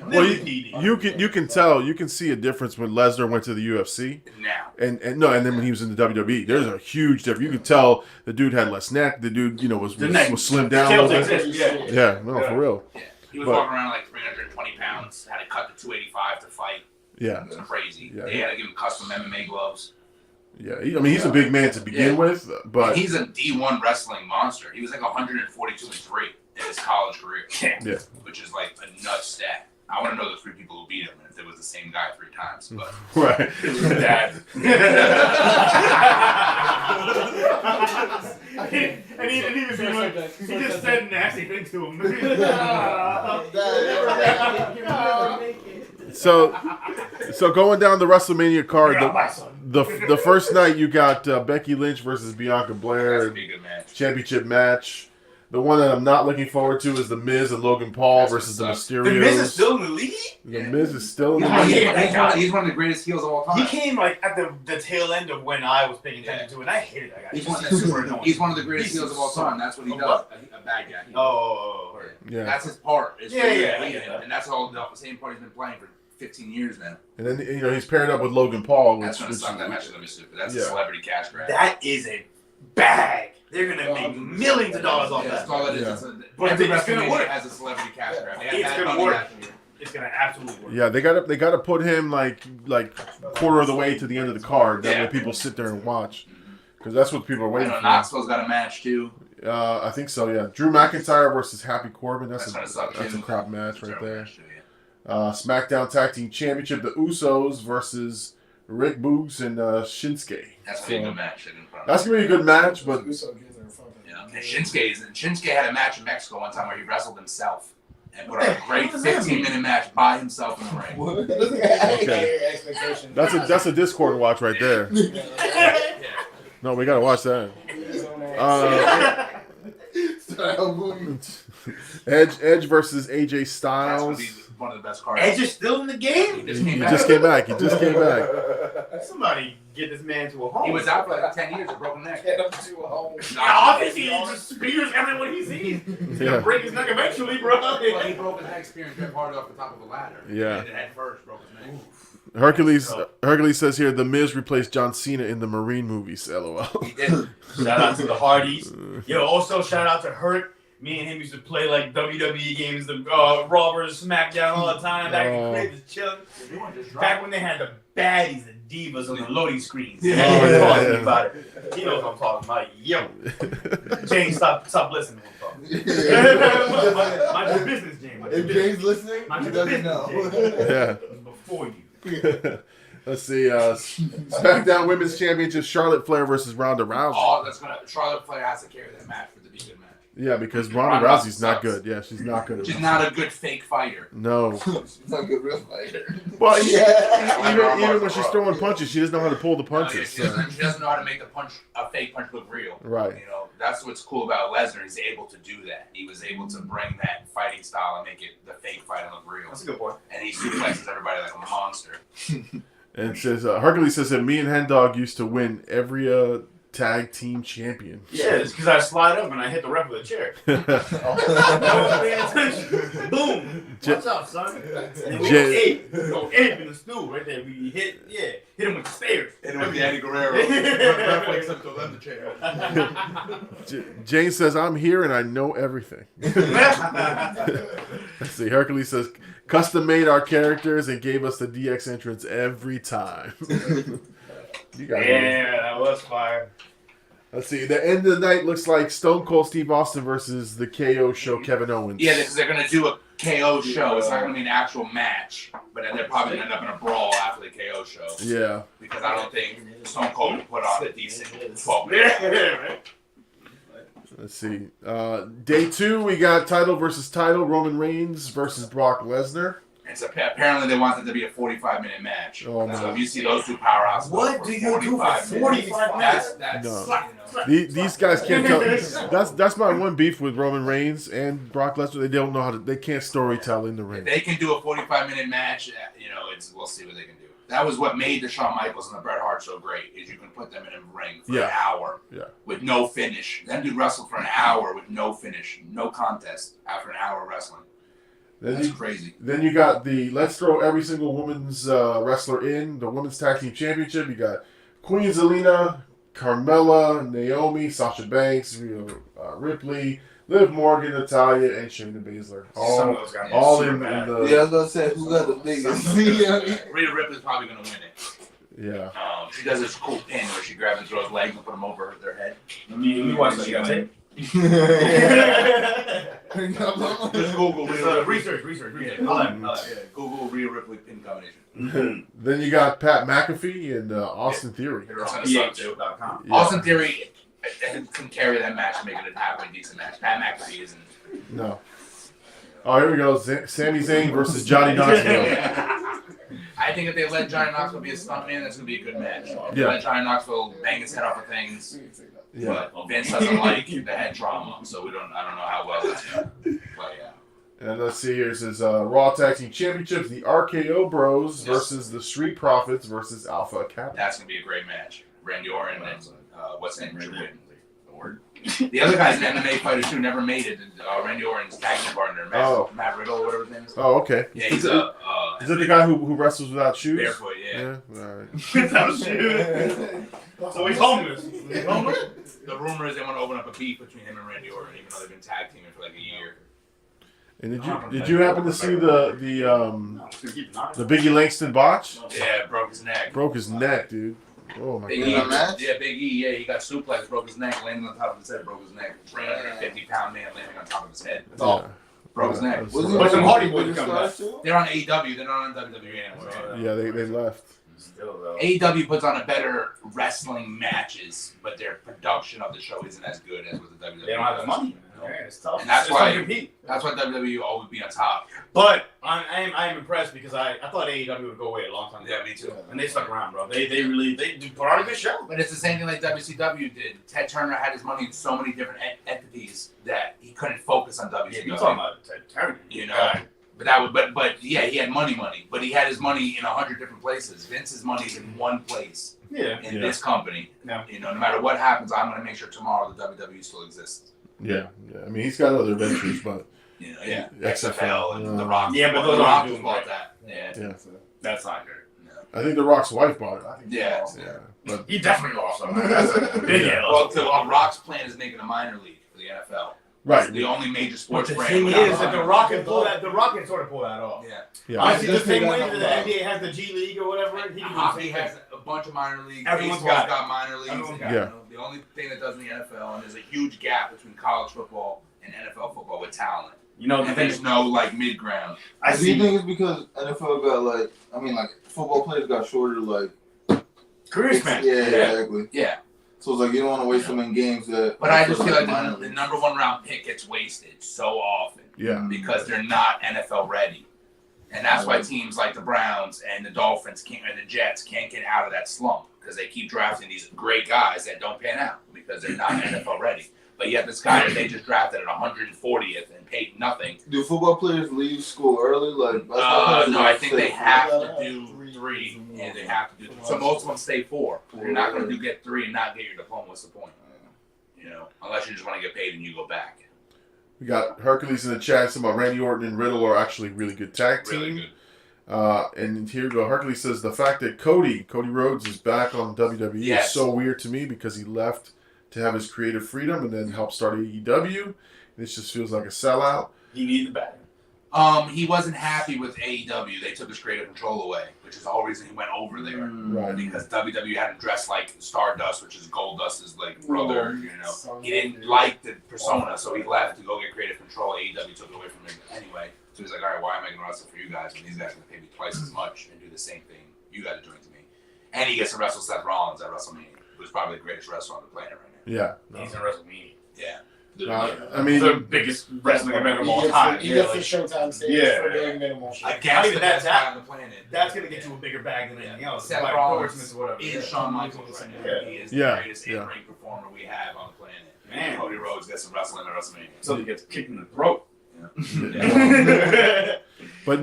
S1: Well, you can tell, you can see a difference when Lesnar went to the UFC
S7: Now.
S1: and then when he was in the WWE. There's a huge difference. You can tell the dude had less neck. The dude, was slimmed down a little bit. Yeah, no, for real.
S7: Yeah. He was
S1: But-
S7: walking around like 320 pounds, had to cut to 285 to fight.
S1: Yeah,
S7: It's crazy.
S1: Yeah.
S7: They had to give him custom MMA gloves.
S1: yeah. I mean, he's a big man to begin with, but
S7: He's a D1 wrestling monster. He was like 142-3 in his college career.
S1: Yeah.
S7: Which is like a nuts stat. I want to know the 3 people who beat him and if it was the same guy 3 times. But
S1: right.
S7: it was that.
S8: and he was like, he just said nasty things to him.
S1: So going down the WrestleMania card,
S8: Yeah, my son.
S1: the first night you got Becky Lynch versus Bianca
S7: That's
S1: Blair,
S7: a good match.
S1: championship match. The one that I'm not looking forward to is The Miz and Logan Paul
S7: That's
S1: versus the
S7: what sucks.
S1: Mysterios.
S8: The Miz is still in the league?
S1: The Miz is still in the
S8: Yeah,
S1: league.
S7: He's one of the greatest heels of all time.
S8: He came like at the tail end of when I was paying attention to it, and I hated that guy.
S7: He's
S8: He's
S7: one of the greatest heels of all time. That's what he does. A bad guy.
S8: Oh.
S1: Yeah.
S7: That's his part. Is
S8: Yeah,
S7: being
S8: yeah,
S7: a
S8: I
S7: heel.
S8: get that.
S7: And that's all the same part he's been playing for 15 years now.
S1: And then he's paired up with Logan Paul, which,
S7: That's gonna suck. That match is gonna be stupid. That's a
S1: Yeah.
S7: celebrity cash grab.
S8: That is a bag. They're gonna make millions of dollars off
S7: That's
S8: that.
S7: all it is.
S1: Yeah.
S8: But
S7: Every
S8: it's gonna
S7: WrestleMania
S8: work.
S7: has a celebrity cash grab. They
S8: It's
S7: had
S8: gonna
S7: money
S8: work.
S7: last year.
S8: It's gonna absolutely work.
S1: yeah, they got to put him like quarter of the way to the end of the card. That
S7: Yeah.
S1: way people sit there and watch, because that's what people are
S7: I
S1: waiting
S7: know
S1: for.
S7: Knoxville's got a match too.
S1: I think so. Yeah, Drew McIntyre versus Happy Corbin. That's
S7: That's gonna suck,
S1: a
S7: too.
S1: crap match right
S7: Terrible
S1: there.
S7: match, too, yeah.
S1: SmackDown Tag Team Championship: The Usos versus Rick Boogs and Shinsuke.
S7: That's gonna be a good match.
S1: That's gonna be a good match, but
S5: Uso kids are fucking.
S7: Yeah. And Shinsuke had a match in Mexico one time where he wrestled himself and put on a great
S8: What does that
S7: 15-minute match by himself in the ring.
S1: okay. That's a Discord watch right there.
S7: Yeah.
S1: No, we gotta watch that. Edge versus AJ
S7: That's gonna
S1: Styles.
S7: be one of the best cards.
S8: Edge is still in the game?
S1: He just came back. He just came back.
S8: Somebody get this man to a home.
S7: He was out for like 10 years with a broken neck.
S5: Get him to a home.
S8: Obviously, he just spears everyone he sees. He's
S1: Yeah.
S8: gonna break his neck eventually, bro.
S7: Well, he broke his neck spearing Jeff Hardy off the top of a ladder.
S1: Yeah.
S7: He hit it head first, broke his neck.
S1: Hercules says here, The Miz replaced John Cena in the Marine movies. LOL.
S7: He did.
S8: Shout out to the Hardys. Yo, also shout out to Hurt. Me and him used to play like WWE games, the Raw versus SmackDown all the time. Back in the crib, just chilling. Back when they had the baddies, the divas on the loading screens.
S1: Yeah.
S8: He was
S1: Oh,
S8: talking
S1: yeah.
S8: about it. He knows what I'm talking about. Yo, James, stop listening to him talk. Mind your business, James. Mind your
S6: If
S8: business.
S6: Jay's listening,
S8: Mind
S6: he
S8: your
S6: doesn't
S8: business,
S6: know.
S8: James.
S1: Yeah.
S8: It was before you.
S1: Let's see. SmackDown Women's Championship: Charlotte Flair versus Ronda Rousey.
S7: Oh, that's gonna. Charlotte Flair has to carry that match for it to be a good match.
S1: Yeah, because Ronda Rousey's not good. Yeah, she's not good.
S7: She's not a good fake fighter.
S1: No.
S6: She's not a good real fighter.
S1: Well,
S6: Yeah.
S1: even when she's throwing punches, she doesn't know how to pull the punches.
S7: No, yeah, she doesn't know how to make a fake punch look real.
S1: Right.
S7: You know, that's what's cool about Lesnar. He's able to do that. He was able to bring that fighting style and make it the fake fight look real.
S8: That's a good point.
S7: And he suplexes everybody like a monster.
S1: And it says Hercules says that me and Hen Dog used to win every Tag Team Champion.
S8: Yeah, it's because I slide up and I hit the ref with a chair. Boom! Watch out, son. And we go ape. We go ape in the stool right there. We hit him with the stairs.
S7: And with the Eddie Guerrero.
S8: Ref wakes up to left the chair.
S1: James says, I'm here and I know everything. Let's see. Hercules says, custom made our characters and gave us the DX entrance every time.
S8: That was fire.
S1: Let's see. The end of the night looks like Stone Cold Steve Austin versus the KO show Kevin Owens.
S7: Yeah, because they're going to do a KO show. It's not going to be an actual match, but they're probably going to end up in a brawl after the KO show.
S1: Yeah.
S7: Because I don't think Stone Cold will put on a decent 12 minutes.
S1: Let's see. Day 2, we got title versus title. Roman Reigns versus Brock Lesnar.
S7: Apparently they want it to be a 45-minute match.
S1: Oh, no.
S7: So if you see those two powerhouses,
S8: what do you do for 45 minutes?
S7: That's
S1: No. These guys can't tell. That's my one beef with Roman Reigns and Brock Lesnar. They don't know how to. They can't story tell in the ring.
S7: If they can do a 45-minute match, we'll see what they can do. That was what made the Shawn Michaels and the Bret Hart so great, is you can put them in a ring for an hour with no finish. Them do wrestle for an hour with no finish, no contest after an hour of wrestling. That's crazy.
S1: Then you got let's throw every single women's wrestler in the Women's Tag Team Championship. You got Queen Zelina, Carmella, Naomi, Sasha Banks, Ripley, Liv Morgan, Natalya, and Shayna Baszler. All in the.
S6: Yeah, I was gonna say who got the biggest.
S7: Rhea Ripley's probably gonna win it.
S1: Yeah.
S7: She does this cool pin where she grabs and throws legs and put them over their head.
S8: Let me watch that. You got it.
S7: Just Google Rhea
S8: research.
S7: Google Rhea Ripley pin combination.
S1: Then you got Pat McAfee and Austin Theory.
S8: BHO.com.
S7: Austin Theory can carry that match and make it a halfway decent match. Pat McAfee isn't.
S1: No. Oh, here we go. Sami Zayn versus Johnny Knoxville.
S7: I think if they let Johnny Knoxville be a stuntman, that's going to be a good match.
S1: Yeah.
S7: Let Johnny Knoxville bang his head off of things.
S1: Yeah.
S7: But Vince doesn't like the head trauma, so I don't know how well that's going to play out.
S1: And let's see here. It says Raw Tag Team Championships, the RKO Bros versus the Street Profits versus Alpha Academy.
S7: That's going to be a great match. Randy Orton and what's his name? The other guy's an MMA fighter too, never made it. Randy Orton's tag team partner, Matt Riddle, or whatever his name is.
S1: Oh, okay.
S7: Yeah, he's
S1: is it the guy who wrestles without shoes?
S7: Barefoot, yeah.
S1: All right.
S8: Without shoes. So he's homeless.
S7: The rumor is they want to open up a beef between him and Randy Orton, even though they've been tag teaming for like a year.
S1: And did you happen to see the Biggie Langston botch?
S7: Yeah, broke his neck.
S1: Broke his neck, dude. Oh my
S7: Big
S1: god.
S7: Yeah, Big E. Yeah, he got suplexed, broke his neck, landed on top of his head, broke his neck. 350-pound man landing on top of his head. That's all. Broke his neck.
S8: But some Hardy Boys coming back.
S7: They're on AEW. They're not on WWE anymore.
S1: Yeah, they left.
S7: AEW puts on a better wrestling matches, but their production of the show isn't as good as with the WWE.
S8: They don't have the money. It's tough.
S7: And that's why WWE will always be on top.
S8: But I am impressed because I thought AEW would go away a long time ago.
S7: Yeah, me too.
S8: And they stuck around, bro. They really put on a good show.
S7: But it's the same thing like WCW did. Ted Turner had his money in so many different entities that he couldn't focus on WCW.
S8: Yeah, you're talking about Ted Turner.
S7: You know. But yeah, he had money, but he had his money in 100 different places. Vince's money's in one place.
S8: Yeah.
S7: In this company.
S8: Yeah.
S7: You know, no matter what happens, I'm going to make sure tomorrow the WWE still exists.
S1: Yeah. I mean, he's got other ventures, but
S7: you know, yeah,
S1: XFL
S7: and The Rock.
S8: Yeah, but
S7: The Rock just bought that.
S1: Yeah.
S8: That's not good.
S7: No.
S1: I think The Rock's wife bought it.
S7: Yeah.
S1: But
S8: He definitely lost some. That's a big
S7: Well, Rock's plan is making a minor league for the NFL.
S1: right.
S7: It's the only major sports
S8: The
S7: brand.
S8: thing
S7: without
S8: is
S7: a
S8: that The
S7: minor
S8: Rock can pull that. The Rock can sort of pull that off.
S7: league.
S1: Yeah.
S8: Honestly, the same way that the NBA has the G League or whatever. He can do the
S7: Hockey
S8: same
S7: has
S8: thing.
S7: a bunch of minor leagues.
S8: Everyone's
S7: Baseball's
S8: got it.
S7: minor leagues.
S8: Everyone's
S1: got it.
S7: You know, the only thing that does in the NFL, and there's a huge gap between college football and NFL football with talent.
S8: You know,
S7: And there's no like mid ground.
S6: Do you think it's because NFL got football players got shorter
S8: career span.
S6: Yeah, exactly.
S7: Yeah.
S6: So it's like you don't want to waste them in games that.
S7: But I just feel like the number one round pick gets wasted so often.
S1: Yeah.
S7: Because they're not NFL ready. And that's why teams like the Browns and the Dolphins and the Jets can't get out of that slump because they keep drafting these great guys that don't pan out because they're not NFL ready. But yet this guy that they just drafted at 140th and paid nothing.
S6: Do football players leave school early?
S7: No, I think they have to do 3, and they have to do. So most of them stay 4. You're not going to get 3 and not get your diploma. What's the point? You know, unless you just want to get paid and you go back.
S1: We got Hercules in the chat saying about Randy Orton and Riddle are actually really good tag team.
S7: Really good.
S1: And here we go. Hercules says the fact that Cody Rhodes is back on WWE is so weird to me because he left to have his creative freedom and then help start AEW. This just feels like a sellout.
S8: He needed the bag.
S7: He wasn't happy with AEW. They took his creative control away, which is the whole reason he went over there.
S1: Right.
S7: Because WWE had him dressed like Stardust, which is Goldust's like brother. You know, he didn't like the persona, so he left to go get creative control. AEW took it away from him anyway. So he's like, all right, why am I going to wrestle for you guys when these guys are going to pay me twice as much and do the same thing you guys are doing to me? And he gets to wrestle Seth Rollins at WrestleMania, who's probably the greatest wrestler on the planet right now.
S1: Yeah.
S8: He's in WrestleMania.
S7: Yeah.
S1: I mean,
S8: the biggest wrestling event of all time.
S5: He gets the Showtime stage for doing minimal shit.
S7: Against the best guy on the planet.
S8: That's going to get you a bigger bag than anything else.
S7: Seth Rollins is Shawn Michaels right now. He is the greatest in-ring performer we have on the planet. Man, Cody Rhodes gets some wrestling at WrestleMania.
S8: So he gets kicked in the throat.
S1: But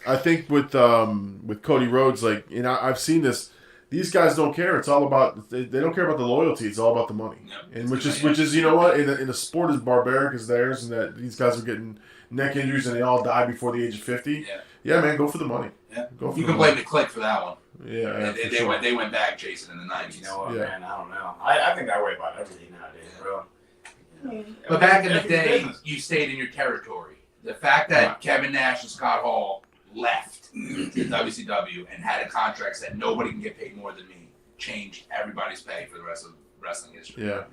S1: I think with Cody Rhodes, like, you know, I've seen this. These guys don't care. It's all about they don't care about the loyalty. It's all about the money, and which is you know what in a sport as barbaric as theirs, and that these guys are getting neck injuries and they all die before the age of 50. Yeah, man, go for the money.
S7: Yeah, you can blame the click for that one.
S1: Yeah,
S7: they went back chasing in the 90s.
S8: You know what, man? I don't know. I think that way about everything nowadays, bro.
S7: But back in the day, you stayed in your territory. The fact that Kevin Nash and Scott Hall left to WCW and had a contract that nobody can get paid more than me changed everybody's pay for the rest of wrestling history.
S1: Yeah.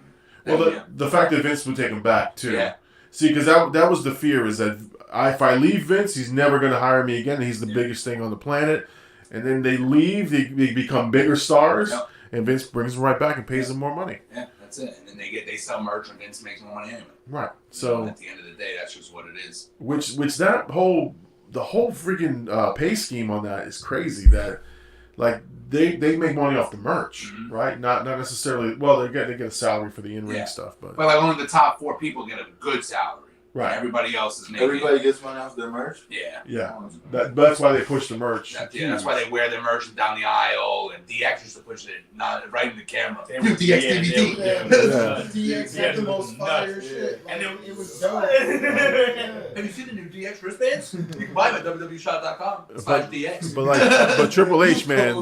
S1: Well, the fact that Vince would take him back too. Yeah. See, because that was the fear is that if I leave Vince, he's never going to hire me again. And he's the biggest thing on the planet. And then they leave, they become bigger stars, and Vince brings them right back and pays them more money.
S7: Yeah, that's it. And then they sell merch, and Vince makes more money anyway.
S1: Right. So
S7: at the end of the day, that's just what it is.
S1: Which the whole freaking pay scheme on that is crazy. That like they make money off the merch, right? Not necessarily. Well, they get a salary for the in-ring stuff, but
S7: like only the top 4 people get a good salary.
S1: Right.
S7: Everybody else is making.
S6: Everybody gets money off their merch.
S7: Yeah.
S1: Yeah. That's why they push the merch.
S7: That's why they wear their merch down the aisle, and DX used to push it right in the camera.
S6: DX DVD.
S5: DX had the most fire shit.
S7: And
S5: it was dope.
S7: Have you seen the new DX wristbands? You can buy them at www.shop.com/DX.
S1: But Triple H, man.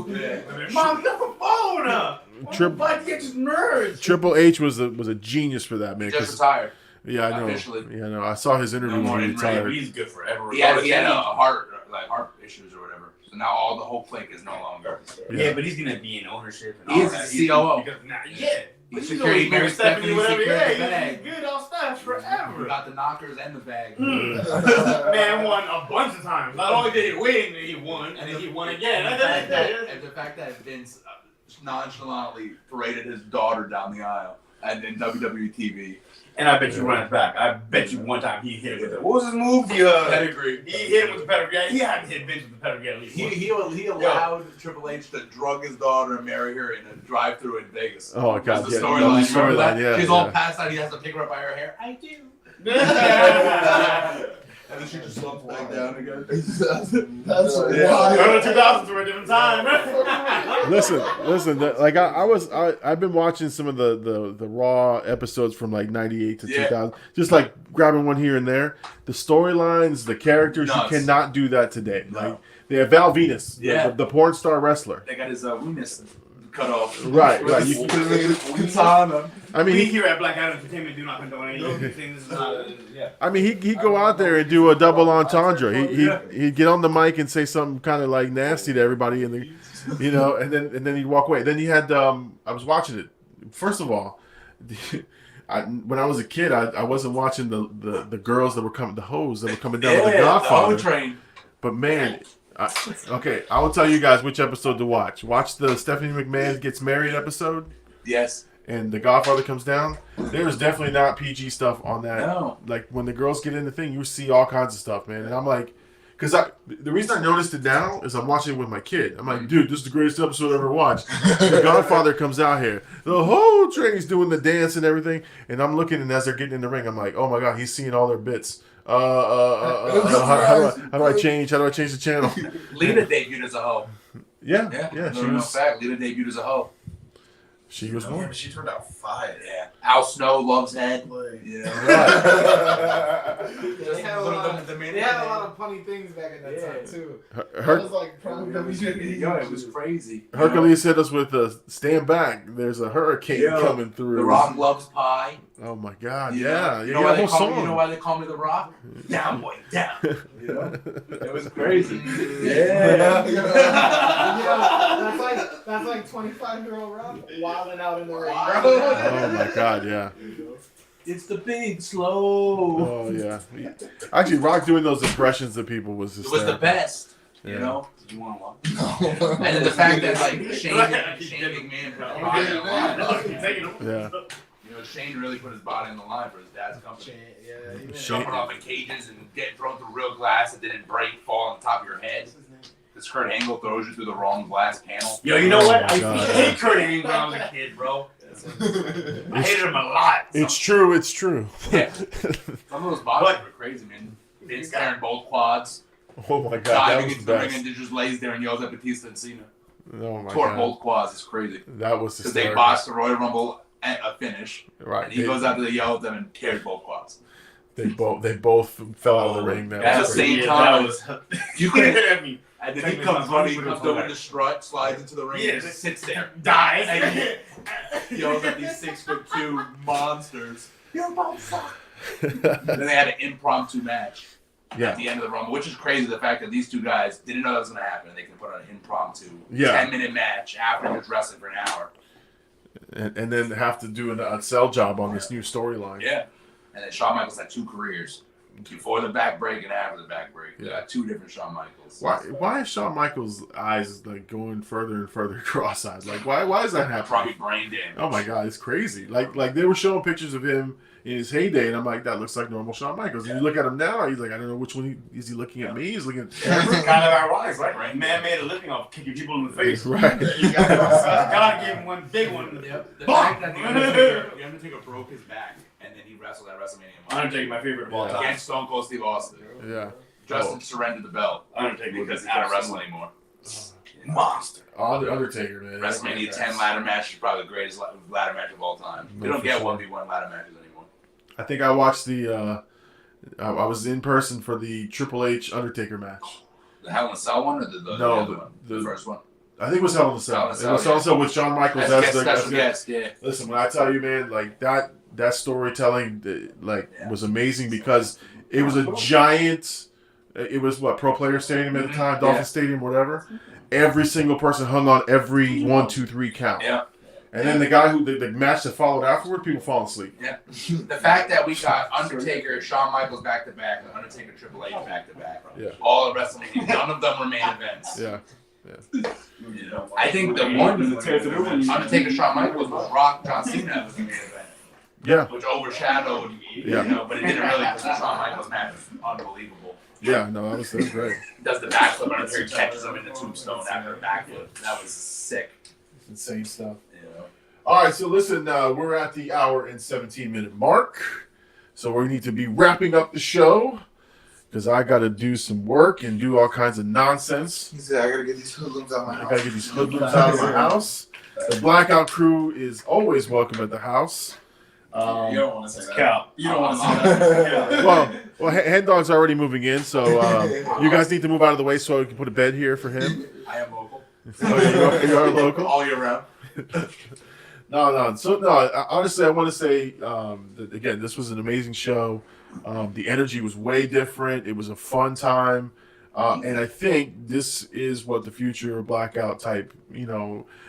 S8: Mom, get the phone up.
S1: Triple H was a genius for that, man.
S7: Just retired.
S1: Yeah, I know.
S7: Officially.
S1: Yeah, I know. I saw his interview when he retired.
S8: He's good forever.
S7: He had heart issues or whatever. So now the whole clique is no longer.
S8: Yeah, but he's gonna be in ownership. And
S7: he is the COO.
S8: He's
S7: security, Mary Stephanie,
S8: whatever.
S7: Yeah,
S8: he's good on staff forever.
S7: We got the knockers and the bag.
S8: Man won a bunch of times. Not only did he win, he won, and then he won again.
S7: And the fact that Vince nonchalantly paraded his daughter down the aisle and in WWE TV.
S8: And I bet you run it back. I bet you one time he hit it with it. What was his move?
S7: Pedigree.
S8: He hit it with the pedigree. He hadn't hit Vince with the pedigree at least.
S7: He allowed Triple H to drug his daughter and marry her in a drive-through in Vegas.
S1: Oh, God.
S7: That's the storyline.
S1: Yeah.
S7: She's all passed out. He has to pick her up by her hair. I do. And then she just slumps back down again.
S5: That's
S8: wild. Early 2000s were a different time.
S1: Listen. I've been watching some of the Raw episodes from like 98 to 2000, just like grabbing one here and there. The storylines, the characters, you cannot do that today. No. Like they have Val Venus, the porn star wrestler.
S7: They got his weenus cut off.
S1: Right. You
S7: katana.
S1: I mean,
S8: we here at Black Hat Entertainment do not condone any of these things.
S1: I mean, he'd go out there and do a double entendre. He'd get on the mic and say something kind of like nasty to everybody, and then he'd walk away. Then he had I was watching it. First of all, when I was a kid, I wasn't watching the girls that were coming, the hoes that were coming down with the Godfather.
S7: The train.
S1: But man. Okay, I will tell you guys which episode to watch. Watch the Stephanie McMahon gets married episode.
S7: Yes.
S1: And the Godfather comes down. There's definitely not PG stuff on that.
S7: No.
S1: Like when the girls get in the thing, you see all kinds of stuff, man. And I'm like, because the reason I noticed it now is I'm watching it with my kid. I'm like, dude, this is the greatest episode I ever watched. The Godfather comes out here. The whole train's doing the dance and everything. And I'm looking, and as they're getting in the ring, I'm like, oh my God, he's seeing all their bits How do I change the channel?
S7: Lita debuted as a hoe.
S1: Yeah.
S7: She was fact. Lita debuted as a hoe.
S1: She was one.
S5: She turned out fire.
S7: Yeah. Al Snow loves head.
S5: Yeah.
S8: They had a lot of funny things back in that time too. That was like prime WWE.
S7: Yo, it was crazy.
S1: Hercules hit us with a stand back. There's a hurricane coming through.
S7: The Rock loves pie.
S1: Oh my God!
S7: You
S1: Yeah,
S7: know why they call me the Rock? Down, boy, down. You know, it was crazy. Yeah.
S8: That's like 25-year-old Rock wilding out in the ring.
S1: Oh my God! Yeah.
S7: It's the big slow.
S1: Oh yeah. Actually, Rock doing those impressions of people was
S7: the best.
S1: Yeah.
S7: You know. You want one? And then the fact that like Shane McMahon put his body on the line.
S1: Yeah.
S7: You know, Shane really put his body on the line for his dad's company.
S8: Yeah,
S7: Jumping off of cages and getting thrown through real glass that didn't break, fall on top of your head. Because Kurt Angle throws you through the wrong glass panel.
S8: Yo, you know what? I
S1: God.
S8: hate Kurt Angle when I was a kid, bro. I hated him a lot.
S1: It's true. It's true.
S7: Yeah. Some of those bodies were crazy, man. Vince tearing both quads.
S1: Oh my God! That
S7: Diving
S1: was
S7: into
S1: the
S7: the ring
S1: best.
S7: and just lays there and yells at Batista and Cena.
S1: Oh my
S7: Tore
S1: God!
S7: both quads. It's crazy.
S1: That was
S7: Because they
S1: hysterical.
S7: botched the Royal Rumble at a finish.
S1: Right.
S7: And he goes out to the yell at them and tears both quads.
S1: They both fell out of the ring. That
S7: At
S1: was
S7: the
S1: crazy.
S7: same time,
S8: You couldn't.
S7: and then he comes running, he comes over the strut, slides into the ring, and just sits there.
S8: Dies.
S7: And he yells at these 6'2" monsters. You're both suck. Then they had an impromptu match
S1: Yeah.
S7: at the end of the Rumble, which is crazy. The fact that these two guys didn't know that was going to happen. They can put on an impromptu 10-minute match after just wrestling for an hour.
S1: And then have to do a sell job on this new storyline.
S7: Yeah. And then Shawn Michaels had two careers. Before the back break and after the back break. They got two different Shawn Michaels.
S1: Why is Shawn Michaels' eyes like going further and further cross-eyed? Like why is that happening?
S7: Probably brain damage.
S1: Oh my God, it's crazy. Like they were showing pictures of him in his heyday, and I'm like, that looks like normal Shawn Michaels. And you look at him now, he's like, I don't know which one is he looking at me? He's looking at the camera.
S8: It's kind of ironic, right? Man made a living off kicking people in the face.
S1: Right.
S8: God gave him one big one.
S7: The fact that the Undertaker broke his back and then he wrestled at WrestleMania.
S8: Undertaker, my favorite of all time.
S7: Against Stone Cold Steve Austin.
S1: Yeah.
S7: Justin surrendered the belt
S8: Undertaker
S7: because he can't wrestle anymore.
S8: Monster.
S1: Oh, the Undertaker, man.
S7: WrestleMania 10 ladder match is probably the greatest ladder match of all time.
S1: No,
S7: We don't
S1: for
S7: get
S1: sure.
S7: 1v1 ladder matches anymore.
S1: I think I watched the. I was in person for the Triple H Undertaker match.
S7: The Hell in a Cell one or the
S1: No,
S7: other one? The first one?
S1: I think it was Hell in a Cell.
S7: Hell in a
S1: It
S7: Cell,
S1: was
S7: yeah.
S1: also with Shawn Michaels
S7: As
S1: as the
S7: special guest, yeah.
S1: Listen, when I tell you, man, like that storytelling, was amazing because it was a giant. It was Pro Player Stadium at the time, Dolphin Stadium, whatever. Every single person hung on every 1, 2, 3 count.
S7: Yeah.
S1: And then the guy the match that followed afterward, people falling asleep.
S7: Yeah. The fact that we got Undertaker, Shawn Michaels back to back, and Undertaker Triple H back to back.
S1: Yeah.
S7: All of WrestleMania. None of them were main events.
S1: Yeah.
S7: You know, I think the one Undertaker Shawn Michaels was Rock John Cena was the main event.
S1: Yeah.
S7: Which overshadowed,
S1: Yeah.
S7: you know, but it didn't really because the Shawn Michaels match was unbelievable.
S1: Yeah, no, that was great.
S7: Does the backflip, Undertaker catches him in the tombstone after a backflip. That was sick.
S1: Insane stuff.
S7: You know.
S1: All right, so listen, we're at the hour and 17-minute mark. So we need to be wrapping up the show because I got to do some work and do all kinds of nonsense.
S6: He said, I gotta get these hoodlums out of my
S1: I
S6: house.
S1: got to get these hoodlums out of my house. The Blackout crew is always welcome at the house.
S5: You don't want to say that.
S8: Cal. You don't want to say that.
S1: Well, Head Dog's already moving in, so you guys need to move out of the way so we can put a bed here for him.
S7: I am local.
S1: Oh, you are local?
S7: All year round.
S1: No. So, honestly, I want to say, that, again, this was an amazing show. The energy was way different. It was a fun time. And I think this is what the future of Blackout type,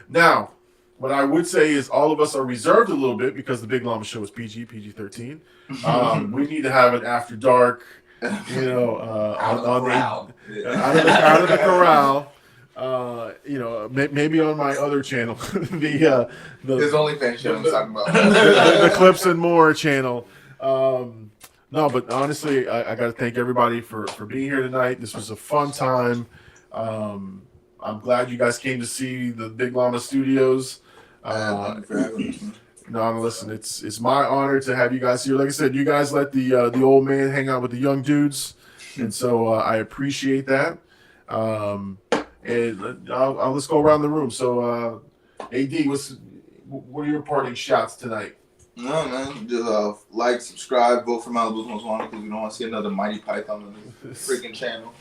S1: Now, what I would say is all of us are reserved a little bit because the Big Llama show is PG-13. We need to have an after dark,
S7: Out of
S1: out of the corral. Maybe on my other channel,
S6: His OnlyFans show I'm talking about.
S1: the Clips and More channel. No, but honestly, I got to thank everybody for being here tonight. This was a fun time. I'm glad you guys came to see the Big Llama Studios. No, listen, it's my honor to have you guys here. Like I said, you guys let the old man hang out with the young dudes, and so I appreciate that. And let's go around the room. So, AD, what are your parting shots tonight?
S6: No, man. Just like, subscribe, vote for Malibu's Most Wanted because we don't want to see another Mighty Python on this freaking channel.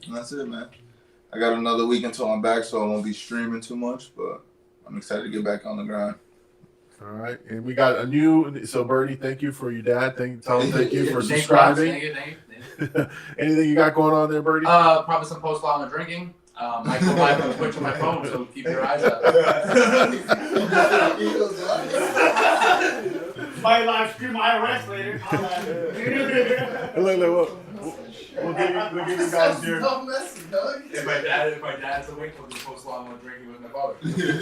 S6: And that's it, man. I got another week until I'm back, so I won't be streaming too much, but I'm excited to get back on the grind.
S1: All right, and we got a new. So, Birdie, thank you for your dad. Tell him thank you for subscribing.
S7: Thank you.
S1: Anything you got going on there, Birdie?
S7: Probably some post-Llama drinking. Might go live on Twitch on my phone, so keep your eyes out.
S8: Might live stream IRS later.
S1: We'll give you guys your.
S7: If my dad's awake, he'll do post-Llama drinking with my father.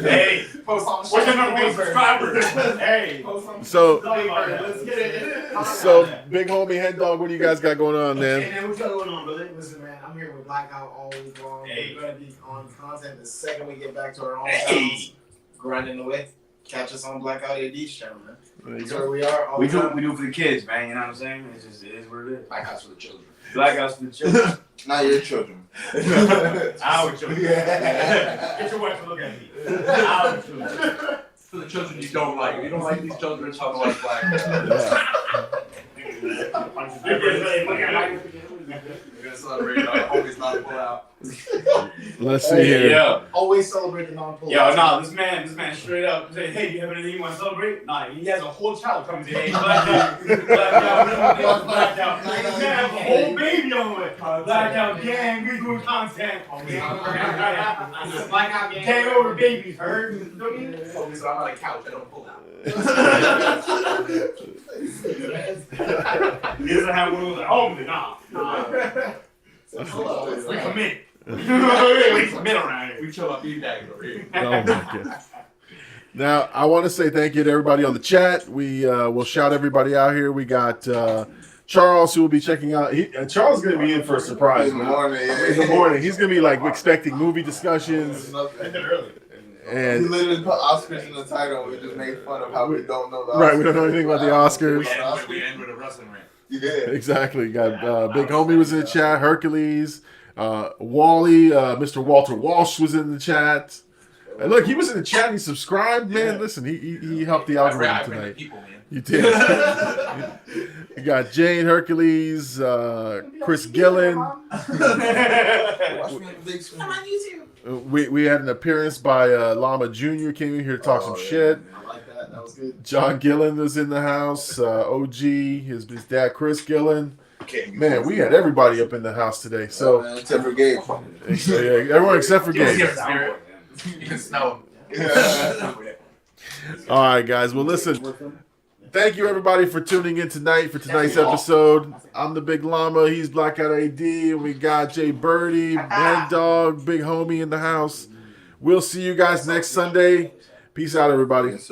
S8: Hey,
S7: Post-Llama.
S8: what's the number one subscriber? Hey,
S1: So,
S8: let's get it.
S1: so big homie Head Dog, what do you guys got going on, man?
S5: Hey man, what's going on, brother? Listen, man, I'm here with Blackout all week long.
S8: Hey.
S5: We're gonna be on content the second we get back to our own
S8: Hey.
S5: house, grinding away. Catch us on Blackout AD's channel, man.
S1: There you
S5: That's
S1: go.
S5: where we are. All
S8: We
S5: the
S8: do
S5: time.
S8: it for the kids, man. You know what I'm saying? It is what it is.
S7: My house for the children.
S8: Blackouts for the children.
S6: Not your children.
S8: Our children. Get your wife to look at me. Our children.
S7: For the children you don't like. If you don't like these children, tell them like black. We're gonna celebrate our homies not pull out.
S1: Let's see here.
S8: Yeah.
S5: Always celebrate the non-pull.
S8: Yo, no, this man straight up say, hey, you have anything you want to celebrate? Nah, he has a whole child coming to hey, blackout, blackout. This man has a whole baby on the way. Blackout gang, we doing content.
S5: Blackout gang.
S8: Gang over babies, heard?
S7: Homies, so I'm on a couch, I don't pull out.
S8: He doesn't have one of those at home, nah. We commit. We commit around here.
S7: We chill up beanbags over here.
S1: Oh my god. Now I want to say thank you to everybody on the chat. We will shout everybody out here. We got Charles who will be checking out. Charles is going to be in for a surprise.
S6: In the morning, yeah.
S1: In the morning, he's going to be like expecting movie discussions.
S6: We
S1: And
S6: literally put Oscars in the title. We just made fun of how we don't know the Oscars.
S1: right, we don't know anything about the Oscars.
S7: We end with a wrestling rant.
S6: Yeah.
S1: Exactly. Got Big Homie was in the chat. Hercules, Wally, Mr. Walter Walsh was in the chat. And look, he was in the chat. He subscribed, man.
S6: Yeah.
S1: Listen, he helped the
S7: I
S1: algorithm
S7: ran the
S1: tonight.
S7: people, man.
S1: You did. You got Jane, Hercules, Chris Gillen.
S6: Watch me on the big screen.
S1: We had an appearance by Llama Jr. came in here to talk some shit.
S5: I like that. That was good.
S1: John Gillen was in the house. OG, his dad, Chris Gillen. Man, we had everybody up in the house today. So,
S6: Except for Gabe.
S1: so yeah, everyone except for Gabe.
S7: You can smell
S6: Yeah.
S1: All right, guys. Well, listen. Thank you, everybody, for tuning in tonight for tonight's episode. I'm the Big Llama. He's Blackout AD. And we got J-BIRDY, Head Dog, Big Homie in the house. We'll see you guys next Sunday. Peace out, everybody.
S6: Yes, sir.